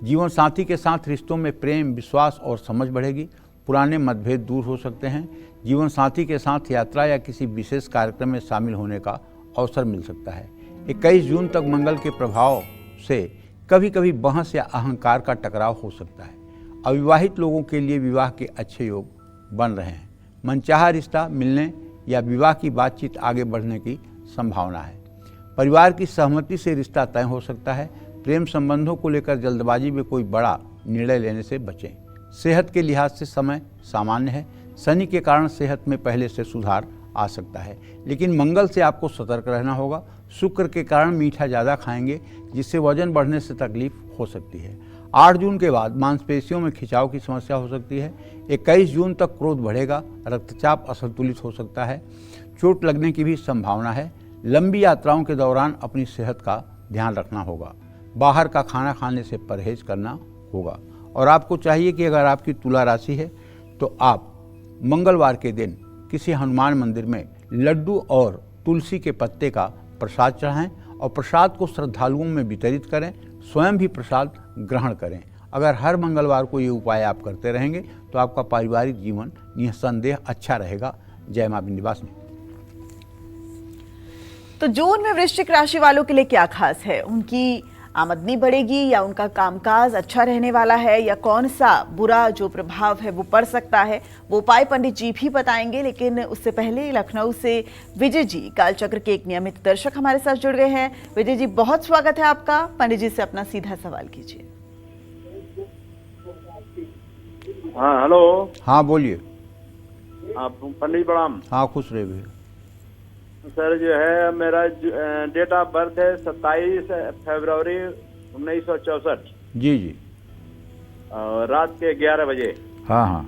जीवन साथी के साथ रिश्तों में प्रेम, विश्वास और समझ बढ़ेगी। पुराने मतभेद दूर हो सकते हैं। जीवन साथी के साथ यात्रा या किसी विशेष कार्यक्रम में शामिल होने का अवसर मिल सकता है। 21 जून तक मंगल के प्रभाव से कभी कभी बहस या अहंकार का टकराव हो सकता है। अविवाहित लोगों के लिए विवाह के अच्छे योग बन रहे हैं। मनचाहा रिश्ता मिलने या विवाह की बातचीत आगे बढ़ने की संभावना है। परिवार की सहमति से रिश्ता तय हो सकता है। प्रेम संबंधों को लेकर जल्दबाजी में कोई बड़ा निर्णय लेने से बचें। सेहत के लिहाज से समय सामान्य है। शनि के कारण सेहत में पहले से सुधार आ सकता है, लेकिन मंगल से आपको सतर्क रहना होगा। शुक्र के कारण मीठा ज़्यादा खाएंगे, जिससे वजन बढ़ने से तकलीफ हो सकती है। 8 जून के बाद मांसपेशियों में खिंचाव की समस्या हो सकती है। 21 जून तक क्रोध बढ़ेगा। रक्तचाप असंतुलित हो सकता है। चोट लगने की भी संभावना है। लंबी यात्राओं के दौरान अपनी सेहत का ध्यान रखना होगा। बाहर का खाना खाने से परहेज करना होगा। और आपको चाहिए कि अगर आपकी तुला राशि है तो आप मंगलवार के दिन किसी हनुमान मंदिर में लड्डू और तुलसी के पत्ते का प्रसाद चढ़ाएं और प्रसाद को श्रद्धालुओं में वितरित करें। स्वयं भी प्रसाद ग्रहण करें। अगर हर मंगलवार को ये उपाय आप करते रहेंगे तो आपका पारिवारिक जीवन निस्संदेह अच्छा रहेगा। जय मां विंध्यवासिनी। तो जून में वृश्चिक राशि वालों के लिए क्या खास है? उनकी आमदनी बढ़ेगी या उनका कामकाज अच्छा रहने वाला है, या कौन सा बुरा जो प्रभाव है वो पड़ सकता है, वो उपाय पंडित जी भी बताएंगे। लेकिन उससे पहले लखनऊ से विजय जी, कालचक्र के एक नियमित दर्शक हमारे साथ जुड़ गए हैं। विजय जी, बहुत स्वागत है आपका। पंडित जी से अपना सीधा सवाल कीजिए। हाँ, हेलो। हाँ, बोलिए। आप पंडित प्रणाम। हाँ, खुश रहे भैया। सर, जो है मेरा डेट ऑफ बर्थ है 27 फरवरी 1964। जी जी। और रात के 11 बजे। हाँ हाँ।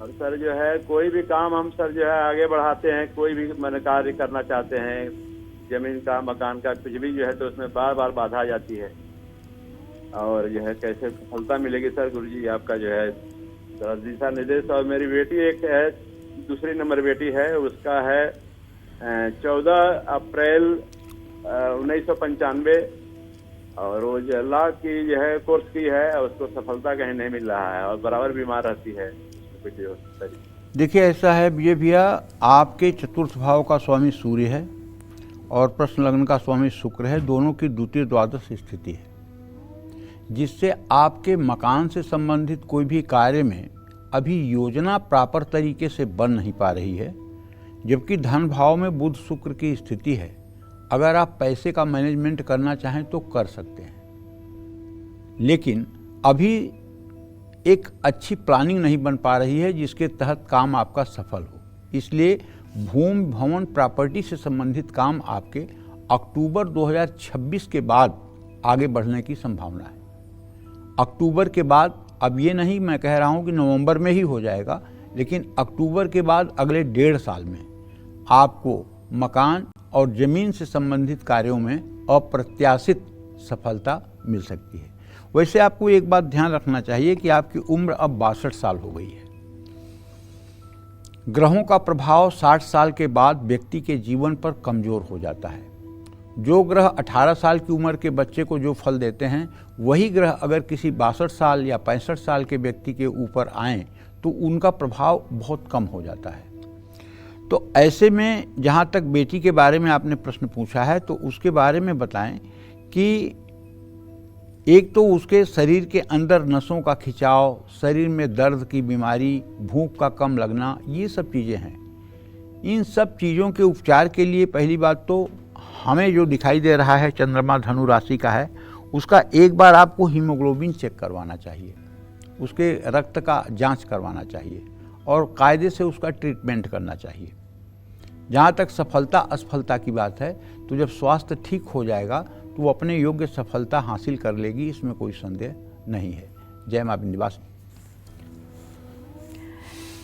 और सर जो है कोई भी काम हम सर जो है आगे बढ़ाते हैं, कोई भी मन कार्य करना चाहते हैं, जमीन का, मकान का, कुछ भी जो है, तो उसमें बार बार बाधा आ जाती है। और जो है कैसे सफलता मिलेगी सर? गुरुजी आपका जो है दिशा निर्देश। और मेरी बेटी एक है, दूसरी नंबर बेटी है, उसका है 14 अप्रैल 1995। और वो जो लॉ की जो है कोर्स की है, उसको सफलता कहीं नहीं मिल रहा है और बराबर बीमार रहती है। देखिए, ऐसा है ये भैया, आपके चतुर्थ भाव का स्वामी सूर्य है और प्रश्न लग्न का स्वामी शुक्र है। दोनों की द्वितीय द्वादश स्थिति है, जिससे आपके मकान से संबंधित कोई भी कार्य में अभी योजना प्रॉपर तरीके से बन नहीं पा रही है। जबकि धन भाव में बुध शुक्र की स्थिति है। अगर आप पैसे का मैनेजमेंट करना चाहें तो कर सकते हैं, लेकिन अभी एक अच्छी प्लानिंग नहीं बन पा रही है जिसके तहत काम आपका सफल हो। इसलिए भूमि, भवन, प्रॉपर्टी से संबंधित काम आपके अक्टूबर 2026 के बाद आगे बढ़ने की संभावना है। अक्टूबर के बाद अब ये नहीं मैं कह रहा हूँ कि नवंबर में ही हो जाएगा, लेकिन अक्टूबर के बाद अगले 1.5 साल में आपको मकान और ज़मीन से संबंधित कार्यों में अप्रत्याशित सफलता मिल सकती है। वैसे आपको एक बात ध्यान रखना चाहिए कि आपकी उम्र अब 62 साल हो गई है। ग्रहों का प्रभाव 60 साल के बाद व्यक्ति के जीवन पर कमज़ोर हो जाता है। जो ग्रह 18 साल की उम्र के बच्चे को जो फल देते हैं, वही ग्रह अगर किसी 62 साल या 65 साल के व्यक्ति के ऊपर आएँ तो उनका प्रभाव बहुत कम हो जाता है। तो ऐसे में जहाँ तक बेटी के बारे में आपने प्रश्न पूछा है, तो उसके बारे में बताएं कि एक तो उसके शरीर के अंदर नसों का खिंचाव, शरीर में दर्द की बीमारी, भूख का कम लगना, ये सब चीज़ें हैं। इन सब चीज़ों के उपचार के लिए पहली बात तो हमें जो दिखाई दे रहा है चंद्रमा धनु राशि का है, उसका एक बार आपको हीमोग्लोबिन चेक करवाना चाहिए, उसके रक्त का जांच करवाना चाहिए और कायदे से उसका ट्रीटमेंट करना चाहिए। जहाँ तक सफलता असफलता की बात है, तो जब स्वास्थ्य ठीक हो जाएगा तो वो अपने योग्य सफलता हासिल कर लेगी, इसमें कोई संदेह नहीं है। जय मां विंध्यवासिनी।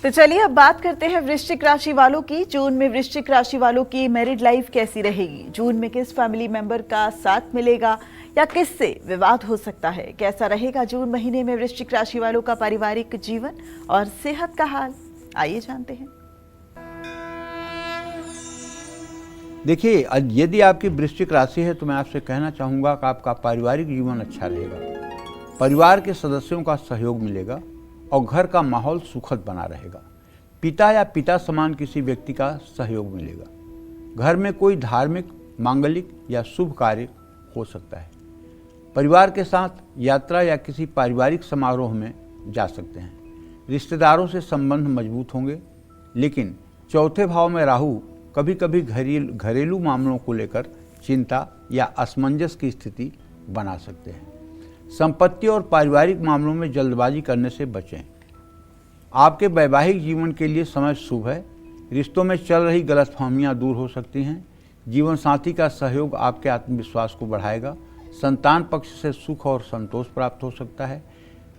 तो चलिए अब बात करते हैं वृश्चिक राशि वालों की। जून में वृश्चिक राशि वालों की मैरिड लाइफ कैसी रहेगी? जून में किस फैमिली मेंबर का साथ मिलेगा या किससे विवाद हो सकता है? कैसा रहेगा जून महीने में वृश्चिक राशि वालों का पारिवारिक जीवन और सेहत का हाल? आइए जानते हैं। देखिए, यदि आपकी वृश्चिक राशि है तो मैं आपसे कहना चाहूँगा कि आपका पारिवारिक जीवन अच्छा रहेगा, परिवार के सदस्यों का सहयोग मिलेगा और घर का माहौल सुखद बना रहेगा। पिता या पिता समान किसी व्यक्ति का सहयोग मिलेगा। घर में कोई धार्मिक, मांगलिक या शुभ कार्य हो सकता है। परिवार के साथ यात्रा या किसी पारिवारिक समारोह में जा सकते हैं। रिश्तेदारों से संबंध मजबूत होंगे, लेकिन चौथे भाव में राहु कभी कभी घरेलू मामलों को लेकर चिंता या असमंजस की स्थिति बना सकते हैं। संपत्ति और पारिवारिक मामलों में जल्दबाजी करने से बचें। आपके वैवाहिक जीवन के लिए समय शुभ है। रिश्तों में चल रही गलतफहमियां दूर हो सकती हैं। जीवन साथी का सहयोग आपके आत्मविश्वास को बढ़ाएगा। संतान पक्ष से सुख और संतोष प्राप्त हो सकता है।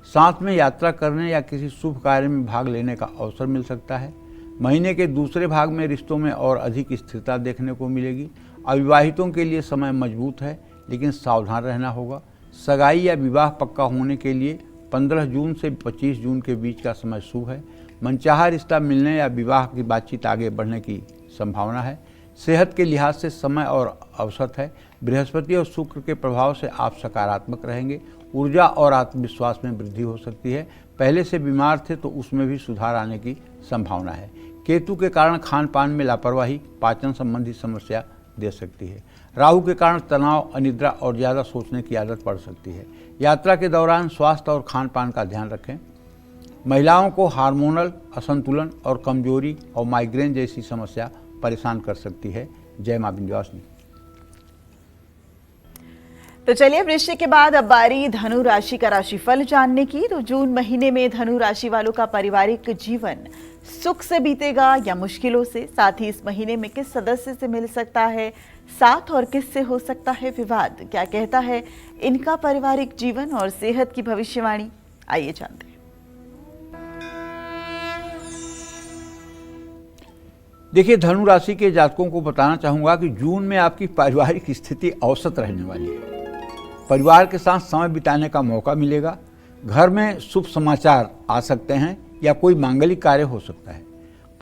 साथ में यात्रा करने या किसी शुभ कार्य में भाग लेने का अवसर मिल सकता है। महीने के दूसरे भाग में रिश्तों में और अधिक स्थिरता देखने को मिलेगी। अविवाहितों के लिए समय मजबूत है, लेकिन सावधान रहना होगा। सगाई या विवाह पक्का होने के लिए 15 जून से 25 जून के बीच का समय शुभ है। मनचाहा रिश्ता मिलने या विवाह की बातचीत आगे बढ़ने की संभावना है। सेहत के लिहाज से समय और अवसर है। बृहस्पति और शुक्र के प्रभाव से आप सकारात्मक रहेंगे। ऊर्जा और आत्मविश्वास में वृद्धि हो सकती है। पहले से बीमार थे तो उसमें भी सुधार आने की संभावना है। केतु के कारण खान पान में लापरवाही पाचन संबंधी समस्या दे सकती है। राहु के कारण तनाव, अनिद्रा और ज़्यादा सोचने की आदत पड़ सकती है। यात्रा के दौरान स्वास्थ्य और खान पान का ध्यान रखें। महिलाओं को हार्मोनल असंतुलन और कमजोरी और माइग्रेन जैसी समस्या परेशान कर सकती है। जय मां विंध्यवासिनी। तो चलिए वृश्चिक के बाद अब बारी धनु राशि का राशिफल जानने की। तो जून महीने में धनु राशि वालों का पारिवारिक जीवन सुख से बीतेगा या मुश्किलों से? साथ ही इस महीने में किस सदस्य से मिल सकता है साथ और किस से हो सकता है विवाद? क्या कहता है इनका पारिवारिक जीवन और सेहत की भविष्यवाणी? आइए जानते हैं। देखिए, धनु राशि के जातकों को बताना चाहूंगा कि जून में आपकी पारिवारिक स्थिति औसत रहने वाली है। परिवार के साथ समय बिताने का मौका मिलेगा। घर में शुभ समाचार आ सकते हैं या कोई मांगलिक कार्य हो सकता है।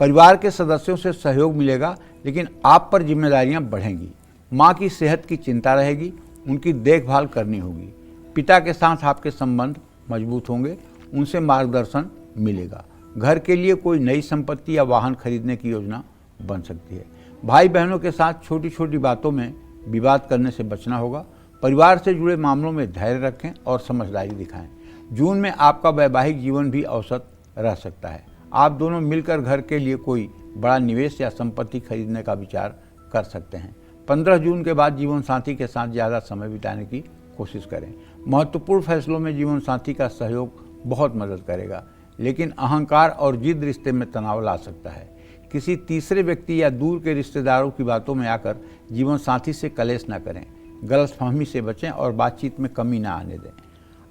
परिवार के सदस्यों से सहयोग मिलेगा, लेकिन आप पर जिम्मेदारियां बढ़ेंगी। माँ की सेहत की चिंता रहेगी, उनकी देखभाल करनी होगी। पिता के साथ आपके संबंध मजबूत होंगे, उनसे मार्गदर्शन मिलेगा। घर के लिए कोई नई संपत्ति या वाहन खरीदने की योजना बन सकती है। भाई बहनों के साथ छोटी छोटी बातों में विवाद करने से बचना होगा। परिवार से जुड़े मामलों में धैर्य रखें और समझदारी दिखाएं। जून में आपका वैवाहिक जीवन भी औसत रह सकता है। आप दोनों मिलकर घर के लिए कोई बड़ा निवेश या संपत्ति खरीदने का विचार कर सकते हैं। 15 जून के बाद जीवन साथी के साथ ज़्यादा समय बिताने की कोशिश करें। महत्वपूर्ण फैसलों में जीवन साथी का सहयोग बहुत मदद करेगा, लेकिन अहंकार और जिद रिश्ते में तनाव ला सकता है। किसी तीसरे व्यक्ति या दूर के रिश्तेदारों की बातों में आकर जीवन साथी से कलेश न करें। गलतफहमी से बचें और बातचीत में कमी ना आने दें।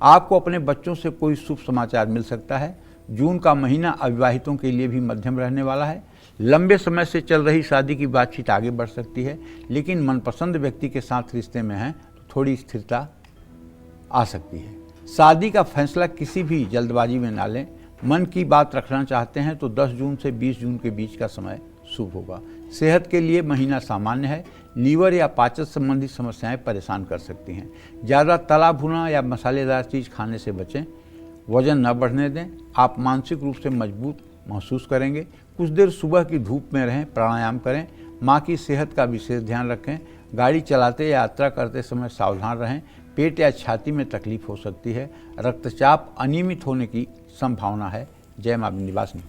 आपको अपने बच्चों से कोई शुभ समाचार मिल सकता है। जून का महीना अविवाहितों के लिए भी मध्यम रहने वाला है। लंबे समय से चल रही शादी की बातचीत आगे बढ़ सकती है, लेकिन मनपसंद व्यक्ति के साथ रिश्ते में हैं तो थोड़ी स्थिरता आ सकती है। शादी का फैसला किसी भी जल्दबाजी में ना लें। मन की बात रखना चाहते हैं तो 10 जून से 20 जून के बीच का समय शुभ होगा। सेहत के लिए महीना सामान्य है। लीवर या पाचन संबंधी समस्याएं परेशान कर सकती हैं। ज़्यादा तला भुना या मसालेदार चीज़ खाने से बचें। वजन न बढ़ने दें। आप मानसिक रूप से मजबूत महसूस करेंगे। कुछ देर सुबह की धूप में रहें, प्राणायाम करें। माँ की सेहत का विशेष ध्यान रखें। गाड़ी चलाते या यात्रा करते समय सावधान रहें। पेट या छाती में तकलीफ हो सकती है। रक्तचाप अनियमित होने की संभावना है। जय मां विंध्यवासिनी।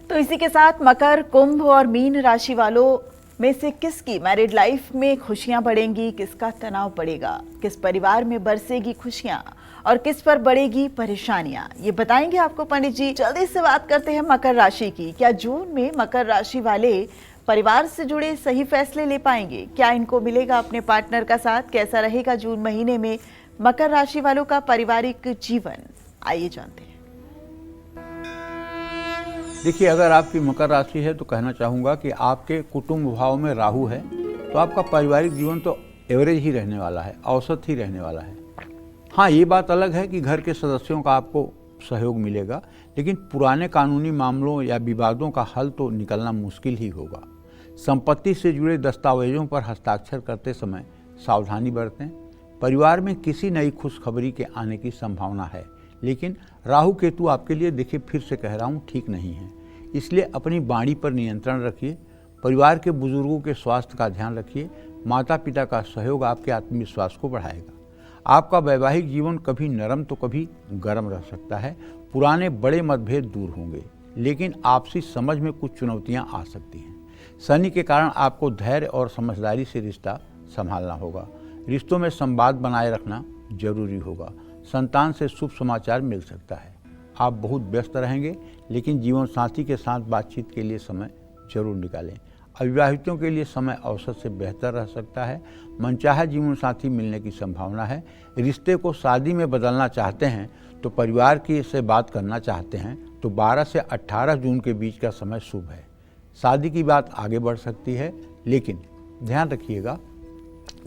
तो इसी के साथ मकर, कुंभ और मीन राशि वालों में से किसकी मैरिड लाइफ में खुशियां बढ़ेंगी, किसका तनाव बढ़ेगा, किस परिवार में बरसेगी खुशियां और किस पर बढ़ेगी परेशानियां, ये बताएंगे आपको पंडित जी। जल्दी से बात करते हैं मकर राशि की। क्या जून में मकर राशि वाले परिवार से जुड़े सही फैसले ले पाएंगे? क्या इनको मिलेगा अपने पार्टनर का साथ? कैसा रहेगा जून महीने में मकर राशि वालों का पारिवारिक जीवन? आइए जानते हैं। देखिए, अगर आपकी मकर राशि है तो कहना चाहूँगा कि आपके कुटुंब भाव में राहु है, तो आपका पारिवारिक जीवन तो एवरेज ही रहने वाला है, औसत ही रहने वाला है। हाँ, ये बात अलग है कि घर के सदस्यों का आपको सहयोग मिलेगा, लेकिन पुराने कानूनी मामलों या विवादों का हल तो निकलना मुश्किल ही होगा। संपत्ति से जुड़े दस्तावेजों पर हस्ताक्षर करते समय सावधानी बरतें। परिवार में किसी नई खुशखबरी के आने की संभावना है, लेकिन राहु केतु आपके लिए, देखिए फिर से कह रहा हूँ, ठीक नहीं है। इसलिए अपनी वाणी पर नियंत्रण रखिए। परिवार के बुजुर्गों के स्वास्थ्य का ध्यान रखिए। माता पिता का सहयोग आपके आत्मविश्वास को बढ़ाएगा। आपका वैवाहिक जीवन कभी नरम तो कभी गर्म रह सकता है। पुराने बड़े मतभेद दूर होंगे, लेकिन आपसी समझ में कुछ चुनौतियाँ आ सकती हैं। शनि के कारण आपको धैर्य और समझदारी से रिश्ता संभालना होगा। रिश्तों में संवाद बनाए रखना जरूरी होगा। संतान से शुभ समाचार मिल सकता है। आप बहुत व्यस्त रहेंगे, लेकिन जीवन साथी के साथ बातचीत के लिए समय जरूर निकालें। अविवाहितों के लिए समय औसत से बेहतर रह सकता है। मनचाहा जीवन साथी मिलने की संभावना है। रिश्ते को शादी में बदलना चाहते हैं तो परिवार की से बात करना चाहते हैं तो 12 से 18 जून के बीच का समय शुभ है। शादी की बात आगे बढ़ सकती है, लेकिन ध्यान रखिएगा,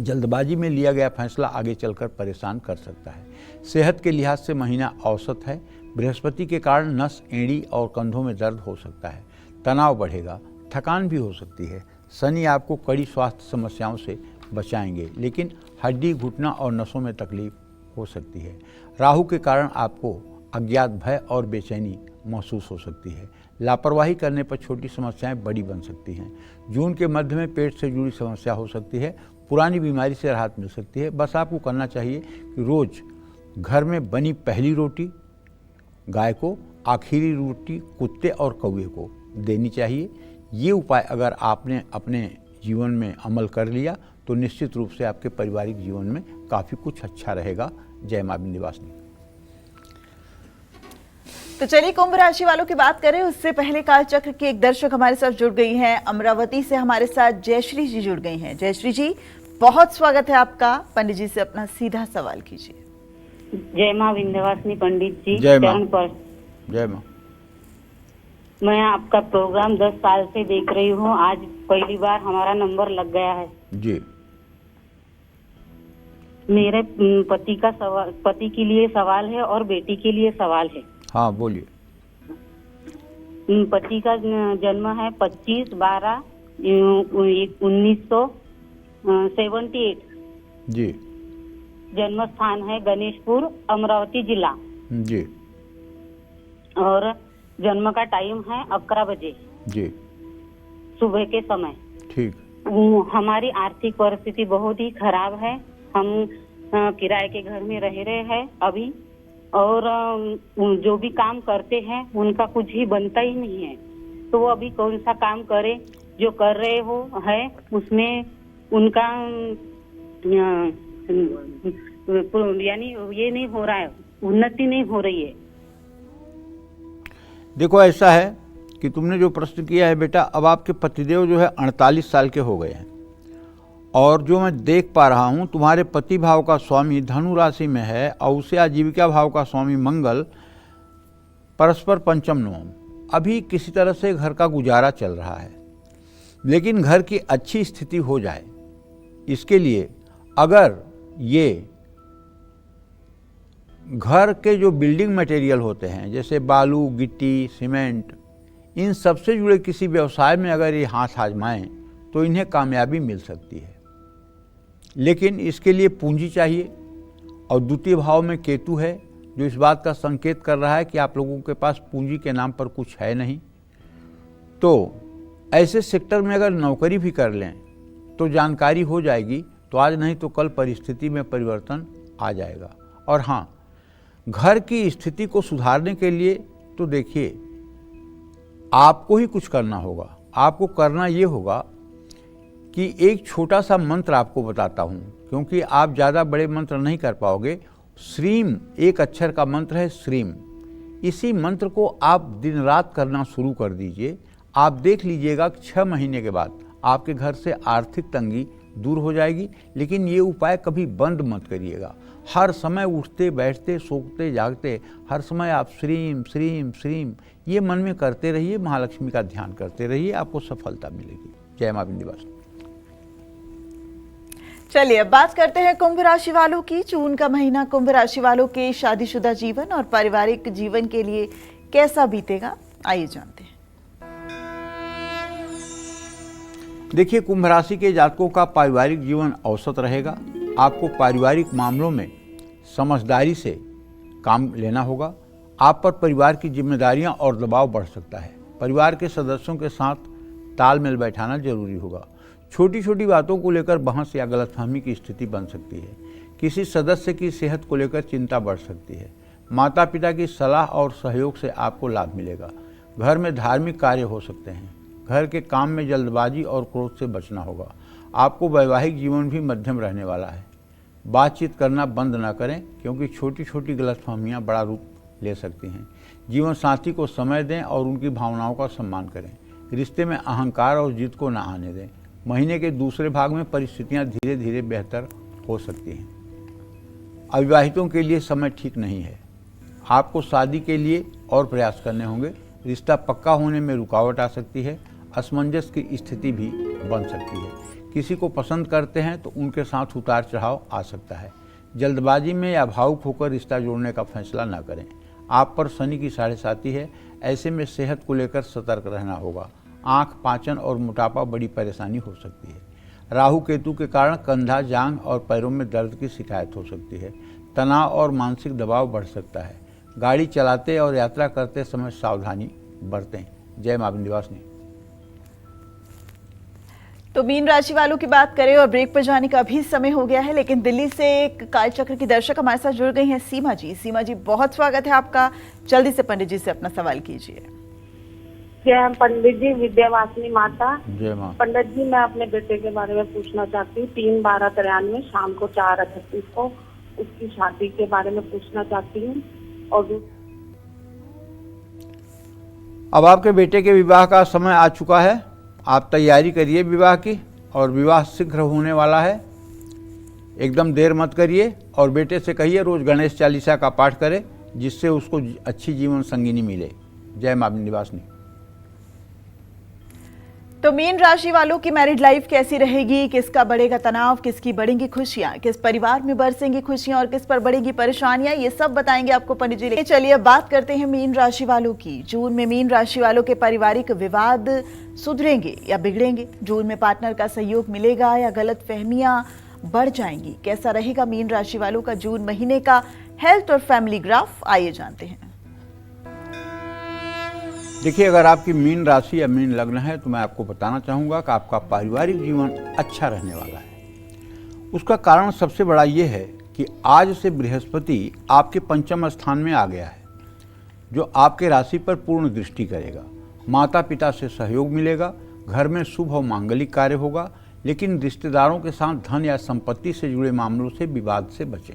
जल्दबाजी में लिया गया फैसला आगे चलकर परेशान कर सकता है। सेहत के लिहाज से महीना औसत है। बृहस्पति के कारण नस, एड़ी और कंधों में दर्द हो सकता है। तनाव बढ़ेगा, थकान भी हो सकती है। शनि आपको कड़ी स्वास्थ्य समस्याओं से बचाएंगे, लेकिन हड्डी, घुटना और नसों में तकलीफ हो सकती है। राहु के कारण आपको अज्ञात भय और बेचैनी महसूस हो सकती है। लापरवाही करने पर छोटी समस्याएं बड़ी बन सकती हैं। जून के मध्य में पेट से जुड़ी समस्या हो सकती है। पुरानी बीमारी से राहत मिल सकती है। बस आपको करना चाहिए कि रोज़ घर में बनी पहली रोटी गाय को, आखिरी रोटी कुत्ते और कौवे को देनी चाहिए। ये उपाय अगर आपने अपने जीवन में अमल कर लिया तो निश्चित रूप से आपके पारिवारिक जीवन में काफ़ी कुछ अच्छा रहेगा। जय मां विंध्यवासिनी। तो चलिए कुंभ राशि वालों की बात करें, उससे पहले कालचक्र के एक दर्शक हमारे साथ जुड़ गई हैं। अमरावती से हमारे साथ जयश्री जी जुड़ गई हैं। जयश्री जी, बहुत स्वागत है आपका। पंडित जी से अपना सीधा सवाल कीजिए। जय मां विंध्यवासिनी पंडित जी। जय मां। चरण पर जय मां। मैं आपका प्रोग्राम 10 साल से देख रही हूँ। आज पहली बार हमारा नंबर लग गया है जी। मेरे पति के लिए सवाल है और बेटी के लिए सवाल है। हाँ, बोलिए। पति का जन्म है 25/12/1978। जी। जन्म स्थान है गणेशपुर, अमरावती जिला। जी। और जन्म का टाइम है 11 बजे जी, सुबह के समय। ठीक। हमारी आर्थिक परिस्थिति बहुत ही खराब है। हम किराए के घर में रह रहे हैं अभी, और जो भी काम करते हैं उनका कुछ ही बनता ही नहीं है। तो वो अभी कौन सा काम करे, जो कर रहे हो है उसमें उनका यानी ये नहीं हो रहा है, उन्नति नहीं हो रही है। देखो, ऐसा है कि तुमने जो प्रश्न किया है बेटा, अब आपके पतिदेव जो है 48 साल के हो गए हैं और जो मैं देख पा रहा हूँ तुम्हारे पति भाव का स्वामी धनु राशि में है और उसे आजीविका भाव का स्वामी मंगल परस्पर पंचम नवम। अभी किसी तरह से घर का गुजारा चल रहा है, लेकिन घर की अच्छी स्थिति हो जाए इसके लिए अगर ये घर के जो बिल्डिंग मटेरियल होते हैं जैसे बालू, गिट्टी, सीमेंट, इन सब से जुड़े किसी व्यवसाय में अगर ये हाथ आजमाएं तो इन्हें कामयाबी मिल सकती है। लेकिन इसके लिए पूंजी चाहिए और द्वितीय भाव में केतु है जो इस बात का संकेत कर रहा है कि आप लोगों के पास पूंजी के नाम पर कुछ है नहीं। तो ऐसे सेक्टर में अगर नौकरी भी कर लें तो जानकारी हो जाएगी, तो आज नहीं तो कल परिस्थिति में परिवर्तन आ जाएगा। और हाँ, घर की स्थिति को सुधारने के लिए तो देखिए आपको ही कुछ करना होगा। आपको करना ये होगा कि एक छोटा सा मंत्र आपको बताता हूँ, क्योंकि आप ज़्यादा बड़े मंत्र नहीं कर पाओगे। श्रीम एक अक्षर का मंत्र है, श्रीम। इसी मंत्र को आप दिन रात करना शुरू कर दीजिए। आप देख लीजिएगा 6 महीने के बाद आपके घर से आर्थिक तंगी दूर हो जाएगी। लेकिन ये उपाय कभी बंद मत करिएगा। हर समय उठते बैठते सोते जागते हर समय आप श्रीम श्रीम श्रीम ये मन में करते रहिए, महालक्ष्मी का ध्यान करते रहिए, आपको सफलता मिलेगी। जय मां विंध्यवासिनी। चलिए अब बात करते हैं कुंभ राशि वालों की। जून का महीना कुंभ राशि वालों के शादीशुदा जीवन और पारिवारिक जीवन के लिए कैसा बीतेगा, आइए जानते हैं। देखिए, कुंभ राशि के जातकों का पारिवारिक जीवन औसत रहेगा। आपको पारिवारिक मामलों में समझदारी से काम लेना होगा। आप पर परिवार की जिम्मेदारियां और दबाव बढ़ सकता है। परिवार के सदस्यों के साथ तालमेल बैठाना जरूरी होगा। छोटी छोटी बातों को लेकर बहस या गलतफहमी की स्थिति बन सकती है। किसी सदस्य की सेहत को लेकर चिंता बढ़ सकती है। माता पिता की सलाह और सहयोग से आपको लाभ मिलेगा। घर में धार्मिक कार्य हो सकते हैं। घर के काम में जल्दबाजी और क्रोध से बचना होगा। आपको वैवाहिक जीवन भी मध्यम रहने वाला है। बातचीत करना बंद न करें, क्योंकि छोटी छोटी गलतफहमियां बड़ा रूप ले सकती हैं। जीवन साथी को समय दें और उनकी भावनाओं का सम्मान करें। रिश्ते में अहंकार और जिद को न आने दें। महीने के दूसरे भाग में परिस्थितियां धीरे धीरे बेहतर हो सकती हैं। अविवाहितों के लिए समय ठीक नहीं है। आपको शादी के लिए और प्रयास करने होंगे। रिश्ता पक्का होने में रुकावट आ सकती है। असमंजस की स्थिति भी बन सकती है। किसी को पसंद करते हैं तो उनके साथ उतार चढ़ाव आ सकता है। जल्दबाजी में या भावुक होकर रिश्ता जोड़ने का फैसला न करें। आप पर शनि की 7.5 है। ऐसे में सेहत को लेकर सतर्क रहना होगा। आँख, पाचन और मोटापा बड़ी परेशानी हो सकती है। राहु केतु के कारण कंधा, जांघ और पैरों में दर्द की शिकायत हो सकती है। तनाव और मानसिक दबाव बढ़ सकता है। गाड़ी चलाते और यात्रा करते समय सावधानी बरतें। जय मां विंध्यवासिनी। तो मीन राशि वालों की बात करें और ब्रेक पर जाने का अभी समय हो गया है, लेकिन दिल्ली से एक कालचक्र की दर्शक हमारे साथ जुड़ गई हैं, सीमा जी। सीमा जी, बहुत स्वागत है आपका। जल्दी से पंडित जी से अपना सवाल कीजिए। जय पंडित जी, विद्यावासिनी माता। जय मां। पंडित जी, मैं अपने बेटे के बारे में पूछना चाहती हूँ। 3/12/93 शाम को 4:38 को उसकी शादी के बारे में पूछना चाहती हूँ। और अब आपके बेटे के विवाह का समय आ चुका है। आप तैयारी करिए विवाह की, और विवाह शीघ्र होने वाला है। एकदम देर मत करिए और बेटे से कहिए रोज गणेश चालीसा का पाठ करे, जिससे उसको अच्छी जीवन संगिनी मिले। जय मां विंध्यवासिनी। तो मीन राशि वालों की मैरिड लाइफ कैसी रहेगी, किसका बढ़ेगा तनाव, किसकी बढ़ेंगी खुशियां, किस परिवार में बरसेंगी खुशियां और किस पर बढ़ेगी परेशानियां, ये सब बताएंगे आपको पंडित जी। चलिए अब बात करते हैं मीन राशि वालों की। जून में मीन राशि वालों के पारिवारिक विवाद सुधरेंगे या बिगड़ेंगे। जून में पार्टनर का सहयोग मिलेगा या गलत फहमियां बढ़ जाएंगी। कैसा रहेगा मीन राशि वालों का जून महीने का हेल्थ और फैमिली ग्राफ, आइए जानते हैं। देखिए, अगर आपकी मीन राशि या मीन लग्न है तो मैं आपको बताना चाहूँगा कि आपका पारिवारिक जीवन अच्छा रहने वाला है। उसका कारण सबसे बड़ा ये है कि आज से बृहस्पति आपके पंचम स्थान में आ गया है, जो आपके राशि पर पूर्ण दृष्टि करेगा। माता पिता से सहयोग मिलेगा। घर में शुभ और मांगलिक कार्य होगा। लेकिन रिश्तेदारों के साथ धन या संपत्ति से जुड़े मामलों से विवाद से बचें।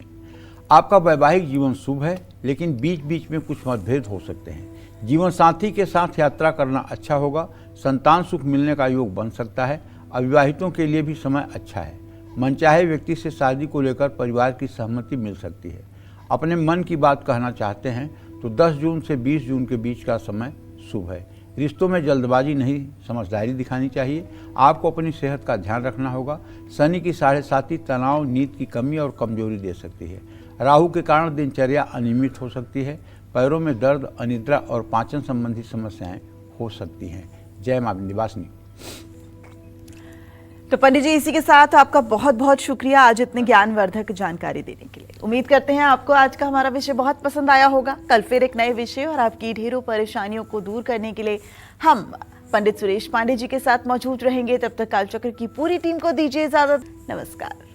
आपका वैवाहिक जीवन शुभ है, लेकिन बीच बीच में कुछ मतभेद हो सकते हैं। जीवन साथी के साथ यात्रा करना अच्छा होगा। संतान सुख मिलने का योग बन सकता है। अविवाहितों के लिए भी समय अच्छा है। मनचाहे व्यक्ति से शादी को लेकर परिवार की सहमति मिल सकती है। अपने मन की बात कहना चाहते हैं तो 10 जून से 20 जून के बीच का समय शुभ है। रिश्तों में जल्दबाजी नहीं, समझदारी दिखानी चाहिए। आपको अपनी सेहत का ध्यान रखना होगा। शनि की 7.5 तनाव, नींद की कमी और कमजोरी दे सकती है। राहु के कारण दिनचर्या अनियमित हो सकती है। पैरों में दर्द, अनिद्रा और पाचन संबंधी समस्याएं हो सकती हैं। जय मां विंध्यवासिनी। तो पंडित जी, इसी के साथ आपका बहुत बहुत शुक्रिया आज इतने ज्ञानवर्धक जानकारी देने के लिए। उम्मीद करते हैं आपको आज का हमारा विषय बहुत पसंद आया होगा। कल फिर एक नए विषय और आपकी ढेरों परेशानियों को दूर करने के लिए हम पंडित सुरेश पांडे जी के साथ मौजूद रहेंगे। तब तक कालचक्र की पूरी टीम को दीजिए इजाजत। नमस्कार।